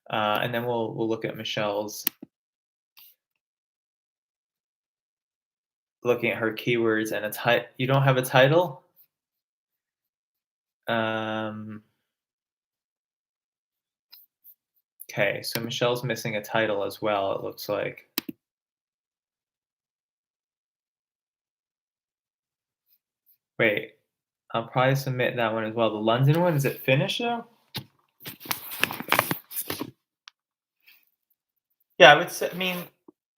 S1: and then we'll look at Michelle's. Looking at her keywords and a title. You don't have a title. Um, okay, so Michelle's missing a title as well. It looks like. Wait, I'll probably submit that one as well. The London one, is it finished though? Yeah, I would say. I mean,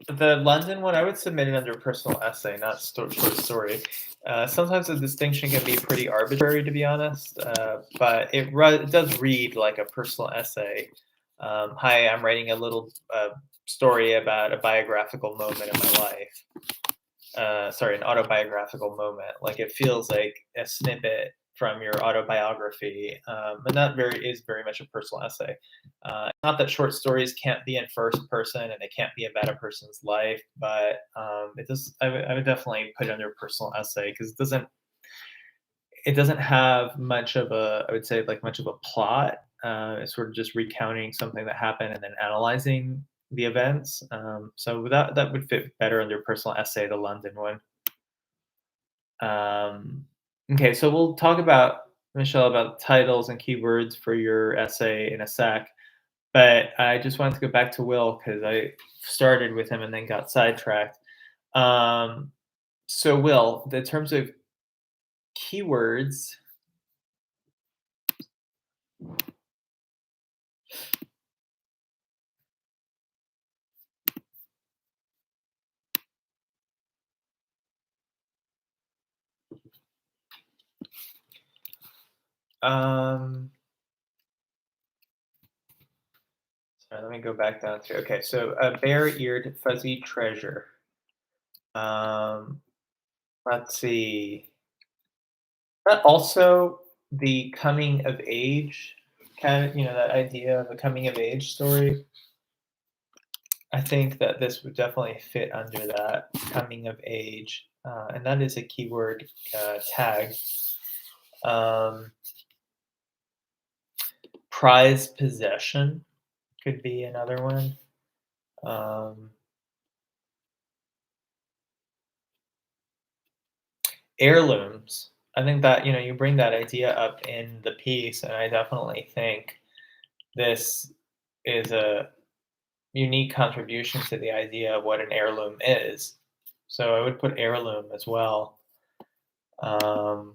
S1: the London one, I would submit it under personal essay, not short story. Sometimes the distinction can be pretty arbitrary, to be honest, but it does read like a personal essay. Hi, I'm writing a little story about a biographical moment in my life. Sorry, an autobiographical moment. Like it feels like a snippet from your autobiography, and that is very much a personal essay. Not that short stories can't be in first person and they can't be about a person's life, but it does. I would definitely put it under personal essay because it doesn't have much of a, I would say, like much of a plot. It's sort of just recounting something that happened and then analyzing the events. So that would fit better under personal essay, the London one. Um, okay, so we'll talk about, Michelle, about titles and keywords for your essay in a sec. But I just wanted to go back to Will because I started with him and then got sidetracked. Um, so, Will, in terms of keywords, Um, sorry, let me go back down to okay. So a bare-eared fuzzy treasure. Um, let's see. But also the coming of age kind of, that idea of a coming of age story. I think that this would definitely fit under that coming of age, and that is a keyword tag. Um, prized possession could be another one. Um, heirlooms. I think that you bring that idea up in the piece, and I definitely think this is a unique contribution to the idea of what an heirloom is. So I would put heirloom as well. Um,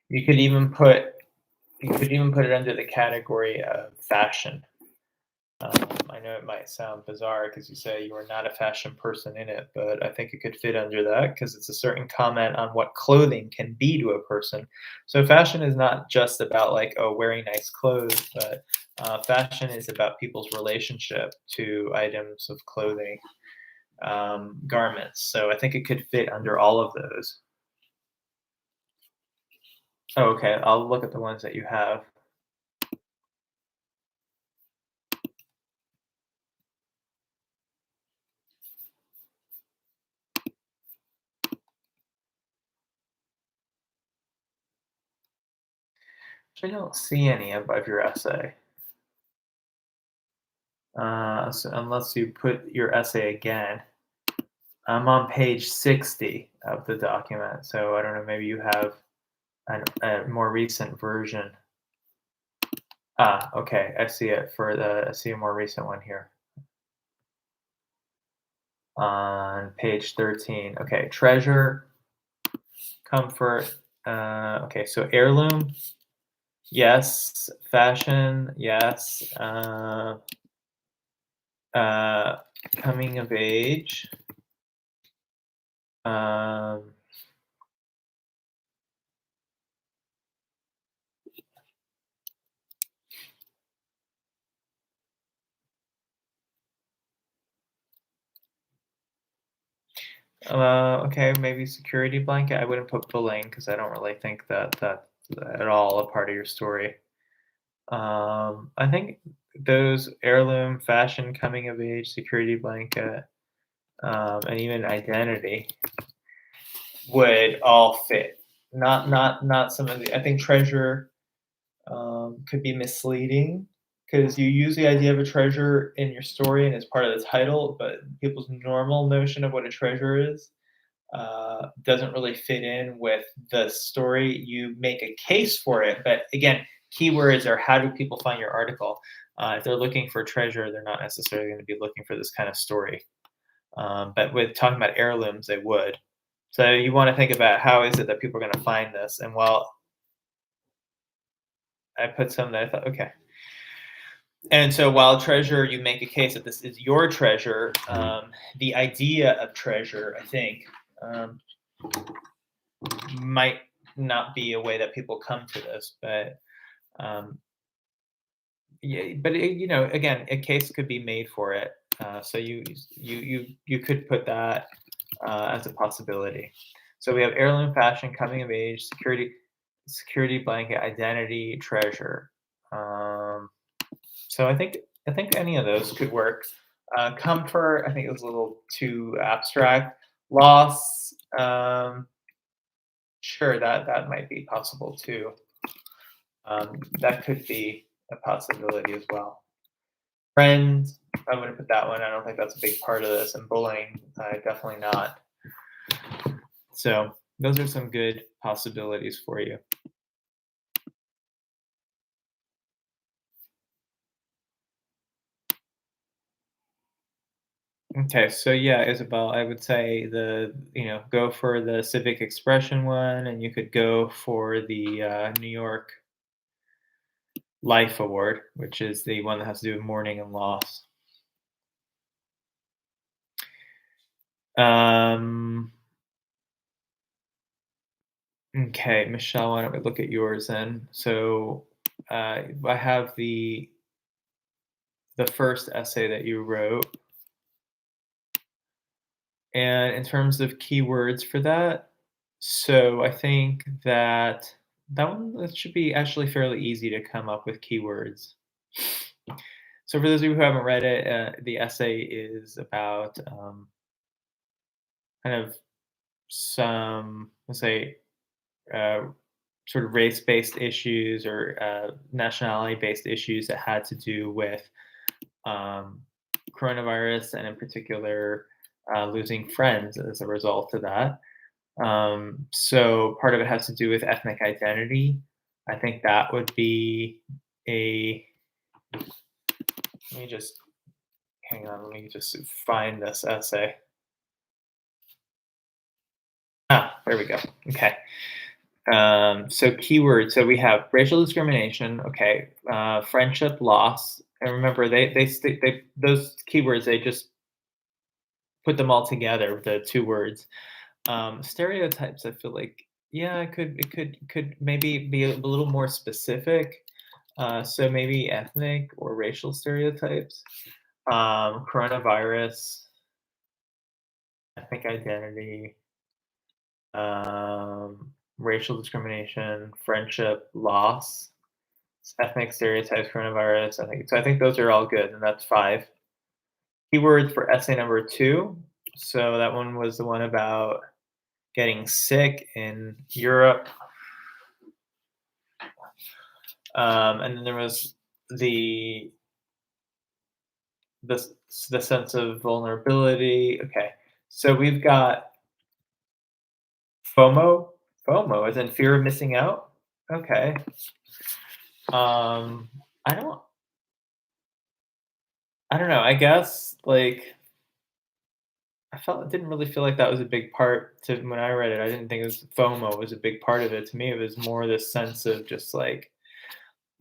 S1: you could even put it under the category of fashion. I know it might sound bizarre because you say you are not a fashion person in it, but I think it could fit under that because it's a certain comment on what clothing can be to a person. So fashion is not just about like, oh, wearing nice clothes, but fashion is about people's relationship to items of clothing, garments. So I think it could fit under all of those. Oh, okay, I'll look at the ones that you have. I don't see any of your essay. So unless you put your essay again. I'm on page 60 of the document, so I don't know, maybe you have a more recent version. Ah, okay, I see a more recent one here on page 13. Okay, treasure, comfort. Okay, so heirloom, yes. Fashion, yes. Uh, coming of age. Um, okay, maybe security blanket. I wouldn't put bullying because I don't really think that that's at all a part of your story. I think those heirloom, fashion, coming of age, security blanket, and even identity would all fit. Not some of the. I think treasure could be misleading because you use the idea of a treasure in your story and it's part of the title, but people's normal notion of what a treasure is doesn't really fit in with the story. You make a case for it, but again, keywords are how do people find your article? If they're looking for treasure, they're not necessarily going to be looking for this kind of story. But with talking about heirlooms, they would. So you want to think about how is it that people are going to find this? And well, I put some that I thought, okay. And so while treasure, you make a case that this is your treasure. The idea of treasure, I think, um, might not be a way that people come to this, but um, yeah, but again, a case could be made for it. So you could put that as a possibility. So we have heirloom, fashion, coming of age, security blanket, identity, treasure. Um, so I think any of those could work. Comfort, I think it was a little too abstract. Loss, sure, that might be possible too. That could be a possibility as well. Friends, I wouldn't put that one. I don't think that's a big part of this. And bullying, definitely not. So those are some good possibilities for you. Okay, so yeah, Isabel, I would say go for the civic expression one, and you could go for the New York Life Award, which is the one that has to do with mourning and loss. Um, Okay, Michelle, why don't we look at yours then? So I have the first essay that you wrote, and in terms of keywords for that, so I think that that should be actually fairly easy to come up with keywords. So for those of you who haven't read it, the essay is about kind of some, let's say, uh, sort of race-based issues or nationality-based issues that had to do with um, coronavirus, and in particular, losing friends as a result of that. So part of it has to do with ethnic identity. I think that would be a. Let me just hang on. Let me just find this essay. Ah, there we go. Okay. So keywords. So we have racial discrimination. Okay. Friendship loss. And remember, they those keywords. They just put them all together. The two words. Stereotypes. I feel like yeah, it could maybe be a little more specific. So maybe ethnic or racial stereotypes. Coronavirus. Ethnic identity. Racial discrimination, friendship loss, ethnic stereotypes, coronavirus. I think those are all good, and that's five. Keywords for essay number two. So that one was the one about getting sick in Europe, and then there was the the the sense of vulnerability. Okay, so we've got FOMO. FOMO is in fear of missing out. Okay. Um, I don't I don't know. I guess like I didn't really feel like that was a big part to when I read it. I didn't think it was FOMO was a big part of it. To me, it was more this sense of just like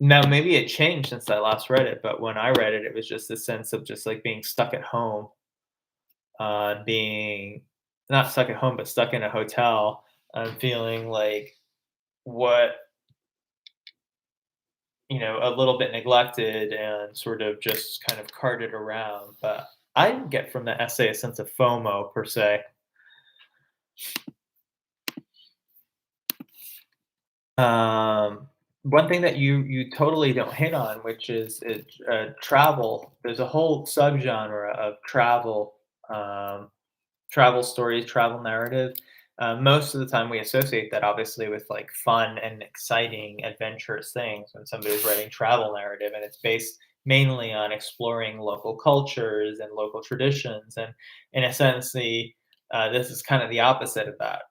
S1: now maybe it changed since I last read it, but when I read it, it was just this sense of just like being stuck at home, being not stuck at home, but stuck in a hotel, feeling like what a little bit neglected and sort of just kind of carted around. But I didn't get from the essay a sense of FOMO per se. Um, One thing that you totally don't hit on, which is travel. There's a whole subgenre of um, travel stories, travel narrative. Most of the time, we associate that obviously with like fun and exciting, adventurous things when somebody's writing travel narrative, and it's based mainly on exploring local cultures and local traditions. And in a sense, the this is kind of the opposite of that.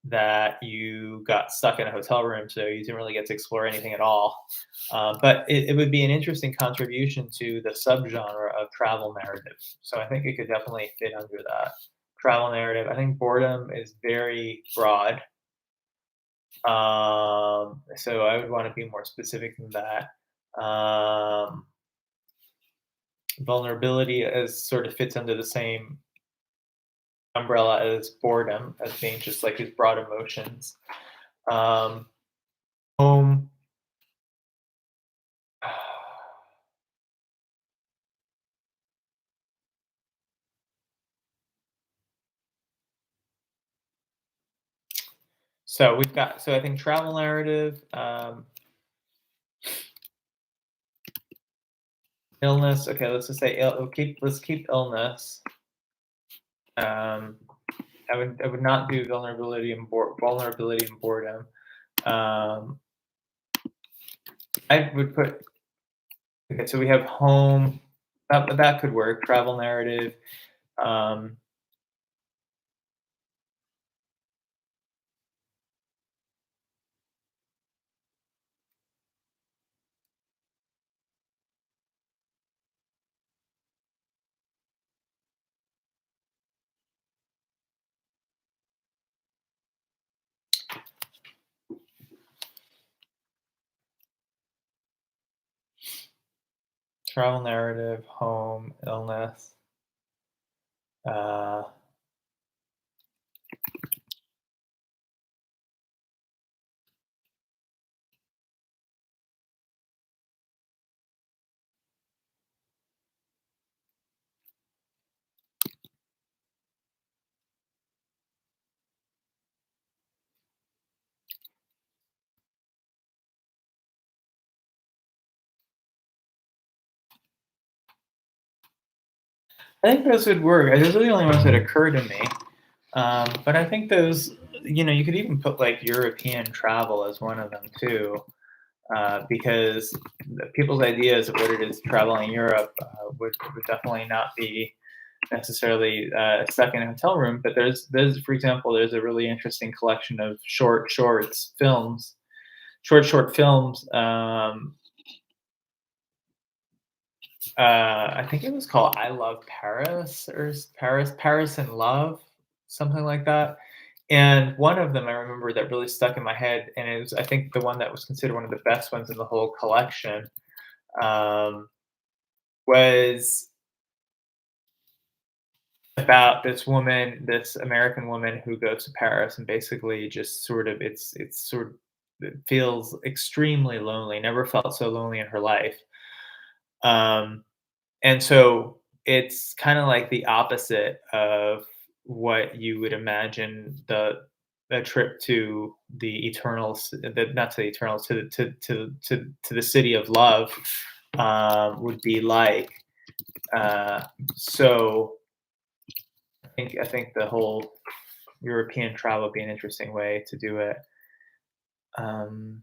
S1: That you got stuck in a hotel room, so you didn't really get to explore anything at all. But it would be an interesting contribution to the subgenre of travel narrative. So I think it could definitely fit under that travel narrative. I think boredom is very broad. So I would want to be more specific than that. Vulnerability as sort of fits under the same umbrella as boredom, as being just like these broad emotions. Um, home. So we've got. So I think travel narrative, illness. Okay, let's just say let's keep illness. Um, I would not do vulnerability and boredom. Um, I would put okay, so we have home. That could work. Travel narrative. Um, Travel narrative. Home. Illness. Uh, I think those would work. Those are the only ones that occur to me. But I think those, you could even put like European travel as one of them too, because people's ideas of what it is to travel in Europe would definitely not be necessarily stuck in a hotel room. But there's, for example, there's a really interesting collection of short films. I think it was called "I Love Paris" or Paris in Love, something like that. And one of them I remember that really stuck in my head, and it was, I think, the one that was considered one of the best ones in the whole collection, um, was about this American woman who goes to Paris and basically just sort of it's sort of it feels extremely lonely. Never felt so lonely in her life. Um, And so it's kind of like the opposite of what you would imagine a trip to the Eternals, not to the Eternals, to the city of love would be like. Uh, so I think the whole European travel would be an interesting way to do it. Um,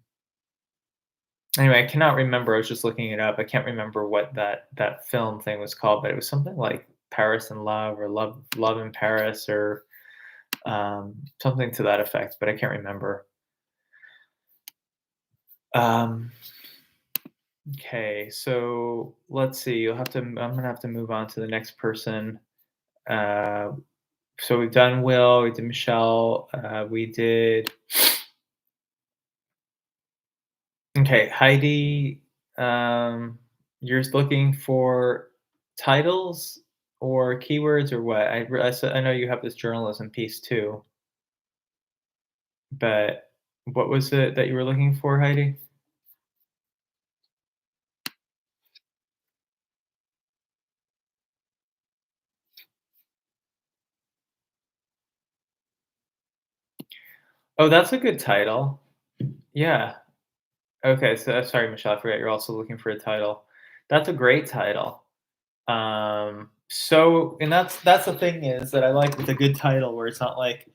S1: Anyway, I cannot remember. I was just looking it up. I can't remember what that film thing was called, but it was something like Paris in Love or Love in Paris or something to that effect. But I can't remember. Um, okay, so let's see. You'll have to. I'm gonna have to move on to the next person. Uh, so we've done Will. We did Michelle. We did. Okay, Heidi, you're looking for titles or keywords or what? I know you have this journalism piece too, but what was it that you were looking for, Heidi? Oh, that's a good title. Yeah. Okay, so sorry, Michelle, I forgot you're also looking for a title. That's a great title. And that's the thing is that I like with a good title where it's not like,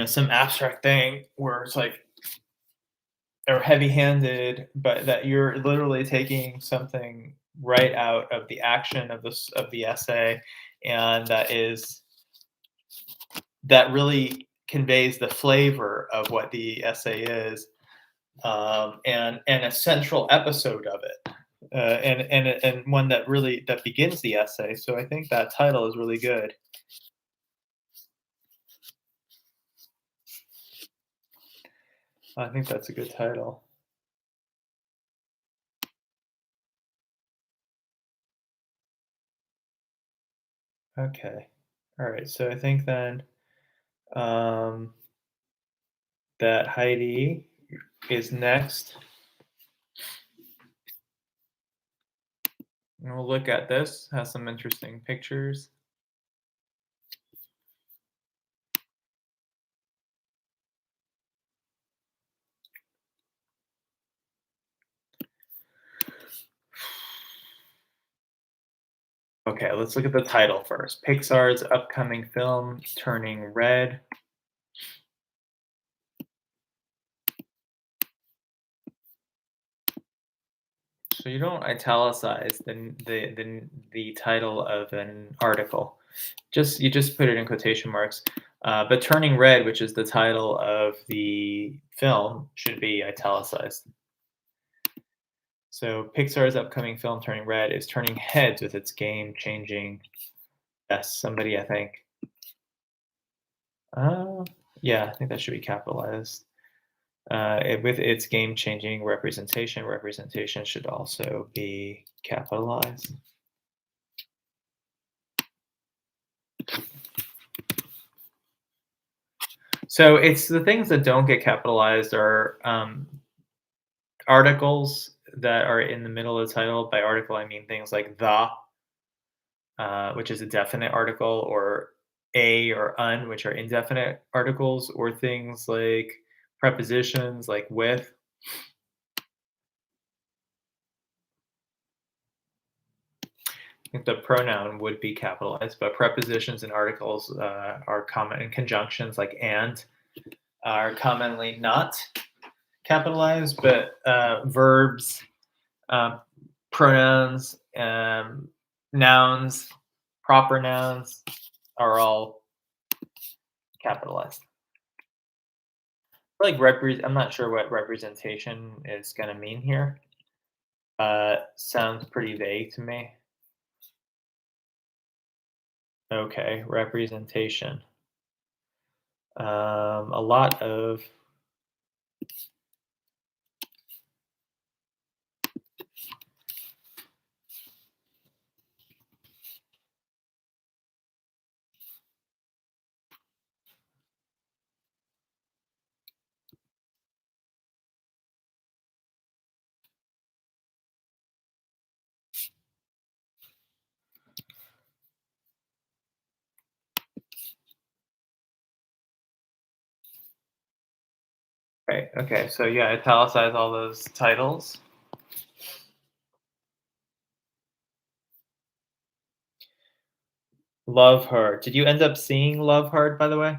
S1: some abstract thing where it's like or heavy-handed, but that you're literally taking something right out of the action of the essay, and that really conveys the flavor of what the essay is, and a central episode of it, and one that begins the essay. So I think that title is really good. I think that's a good title. Okay. All right. So I think then um, that Heidi is next. And we'll look at this. Has some interesting pictures. Okay, let's look at the title first. Pixar's upcoming film, Turning Red. So you don't italicize the title of an article. You just put it in quotation marks. But Turning Red, which is the title of the film, should be italicized. So Pixar's upcoming film, Turning Red, is turning heads with its game-changing. Yes, somebody, I think. Uh, yeah, I think that should be capitalized. With its game-changing representation should also be capitalized. So it's the things that don't get capitalized are articles that are in the middle of the title. By article, I mean things like which is a definite article, or a or un, which are indefinite articles, or things like prepositions like with. The pronoun would be capitalized, but prepositions and articles are common, and conjunctions like and are commonly not capitalized, but verbs, um, pronouns, nouns, proper nouns are all capitalized. I'm not sure what representation is going to mean here. Sounds pretty vague to me. Okay, representation. A lot of Right. Okay. So yeah, italicize all those titles. Love Her. Did you end up seeing Love Hard, by the way?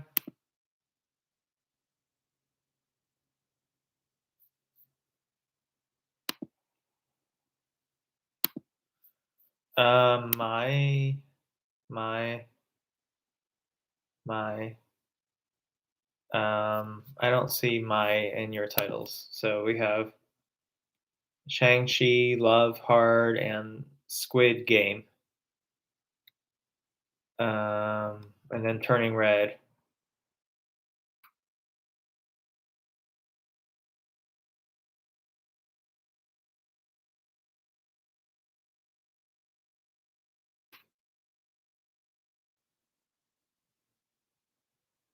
S1: My, my, my. I don't see my in your titles. So we have Shang-Chi, Love Hard, and Squid Game. And then Turning Red.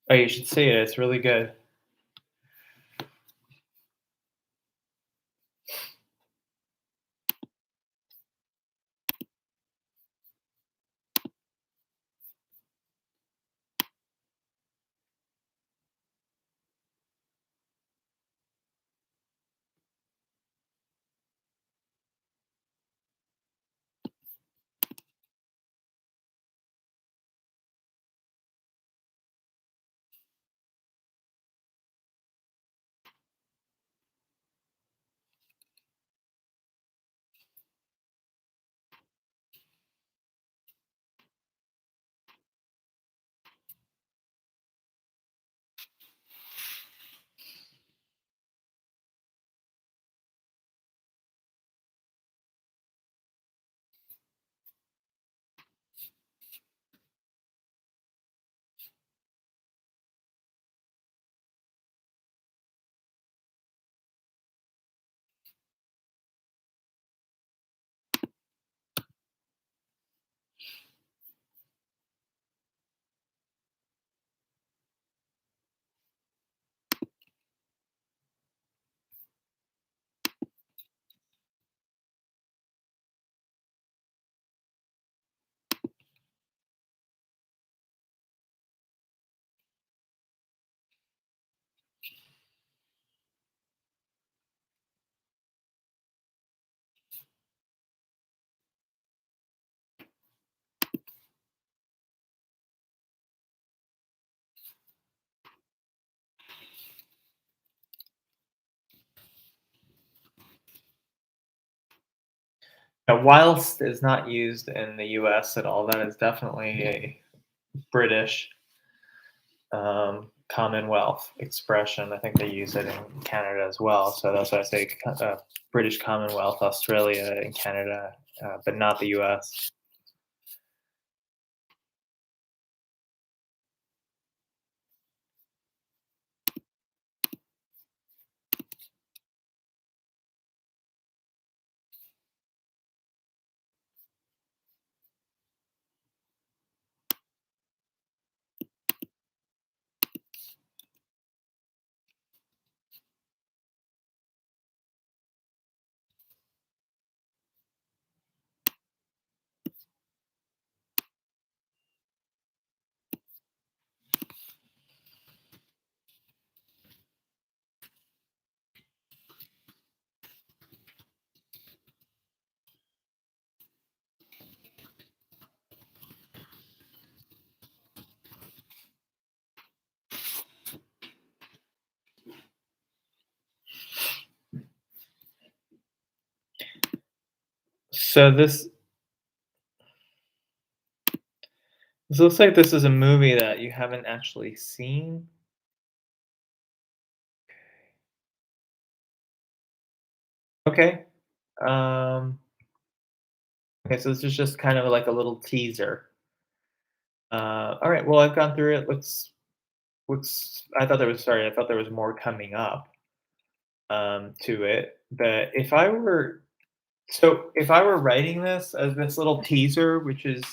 S1: Oh, you should see it. It's really good. Now, whilst is not used in the US at all. That is definitely a British Commonwealth expression. I think they use it in Canada as well. So that's why I say British Commonwealth, Australia, and Canada, but not the US. So this looks like this is a movie that you haven't actually seen. Okay. Um, okay, so this is just kind of like a little teaser. All right. Well, I've gone through it. Let's. I thought there was more coming up to it. But if I were writing this as this little teaser, which is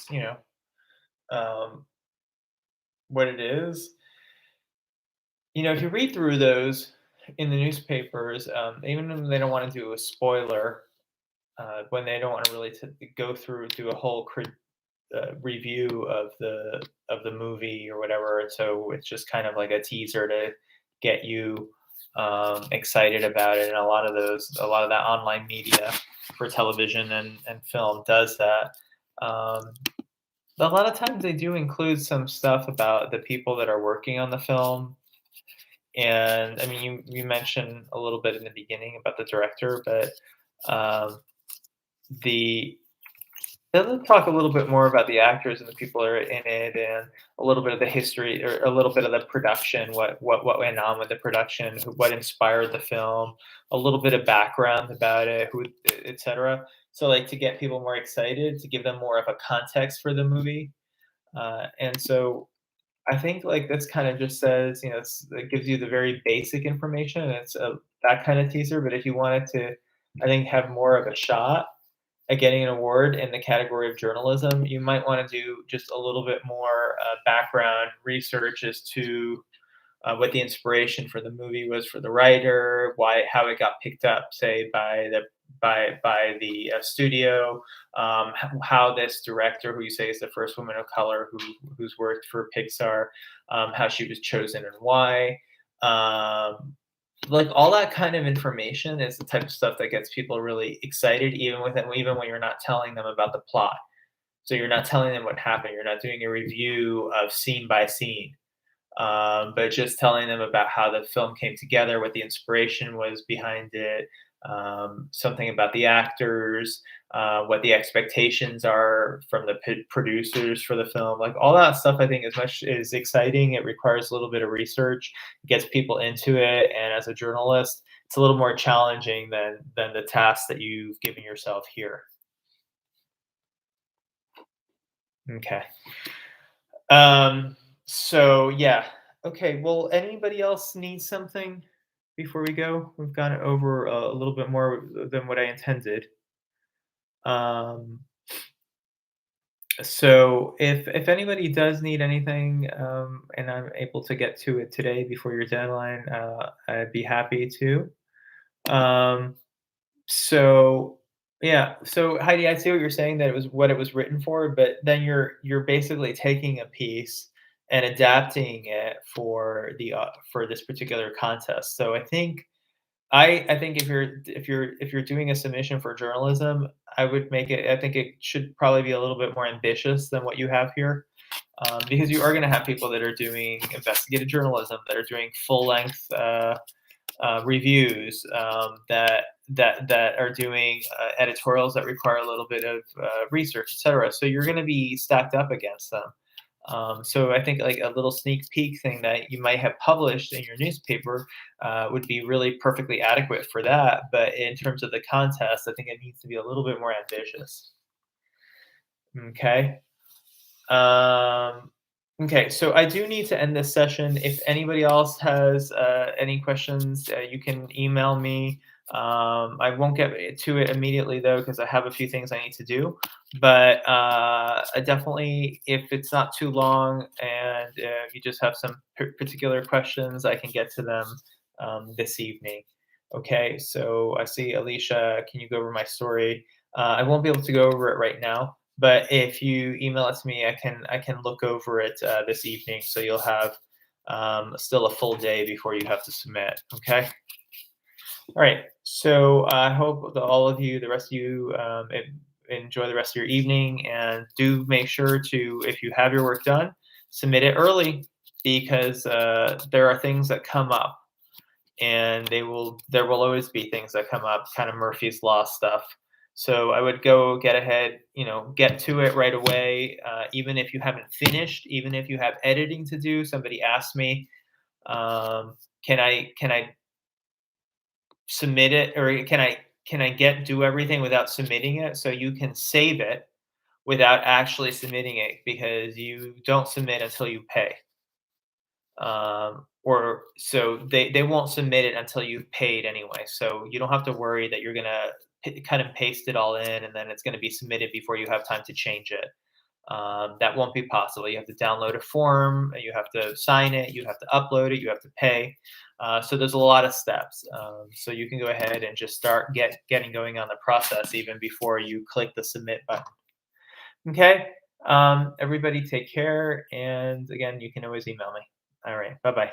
S1: um, what it is, if you read through those in the newspapers, even when they don't want to do a spoiler, when they don't want to really go through do a whole review of the movie or whatever. So it's just kind of like a teaser to get you excited about it. And a lot of that online media for television and film does that. Um, a lot of times they do include some stuff about the people that are working on the film. And I mean, you mentioned a little bit in the beginning about the director, but um, the let's talk a little bit more about the actors and the people that are in it, and a little bit of the history, or a little bit of the production, what went on with the production, what inspired the film, a little bit of background about it, who, etc. So, like to get people more excited, to give them more of a context for the movie, and so I think like this kind of just says, it gives you the very basic information, and it's that kind of teaser. But if you wanted to, I think, have more of a shot getting an award in the category of journalism, you might want to do just a little bit more background research as to what the inspiration for the movie was for the writer, how it got picked up, say by the studio, how this director, who you say is the first woman of color who's worked for Pixar, how she was chosen and why. Um, like all that kind of information is the type of stuff that gets people really excited, even when you're not telling them about the plot. So you're not telling them what happened. You're not doing a review of scene by scene, but just telling them about how the film came together, what the inspiration was behind it, something about the actors, what the expectations are from the producers for the film. Like all that stuff, I think as much is exciting. It requires a little bit of research, gets people into it, and as a journalist, it's a little more challenging than the task that you've given yourself here. Okay. Um, so yeah. Okay. Well, anybody else need something before we go? We've gone over a little bit more than what I intended. Um, so if anybody does need anything, and I'm able to get to it today before your deadline, I'd be happy to. Um, So, yeah, so Heidi, I see what you're saying, that it was what it was written for, but then you're basically taking a piece and adapting it for this particular contest. So I think if you're doing a submission for journalism, I think it should probably be a little bit more ambitious than what you have here, because you are going to have people that are doing investigative journalism, that are doing full length reviews, that are doing editorials that require a little bit of research, etc. So you're going to be stacked up against them. So I think like a little sneak peek thing that you might have published in your newspaper would be really perfectly adequate for that. But in terms of the contest, I think it needs to be a little bit more ambitious. Okay. Um, okay, so I do need to end this session. If anybody else has any questions, you can email me. I won't get to it immediately though, because I have a few things I need to do. But I definitely, if it's not too long and you just have some particular questions, I can get to them this evening. Okay, so I see Alicia. Can you go over my story? I won't be able to go over it right now, but if you email it to me, I can look over it this evening, so you'll have still a full day before you have to submit. Okay. All right. So I hope that all of you, the rest of you, enjoy the rest of your evening, and do make sure to, if you have your work done, submit it early, because there are things that come up, and there will always be things that come up, kind of Murphy's Law stuff. So I would go get ahead, get to it right away. Even if you haven't finished, even if you have editing to do. Somebody asked me, can I submit it, or can I get do everything without submitting it? So you can save it without actually submitting it, because you don't submit until you pay. Or so they won't submit it until you've paid anyway. So you don't have to worry that you're gonna cut and paste it all in, and then it's gonna be submitted before you have time to change it. That won't be possible. You have to download a form, you have to sign it, you have to upload it, you have to pay. So there's a lot of steps. So you can go ahead and just start getting going on the process even before you click the submit button. Okay. Everybody take care. And again, you can always email me. All right. Bye bye.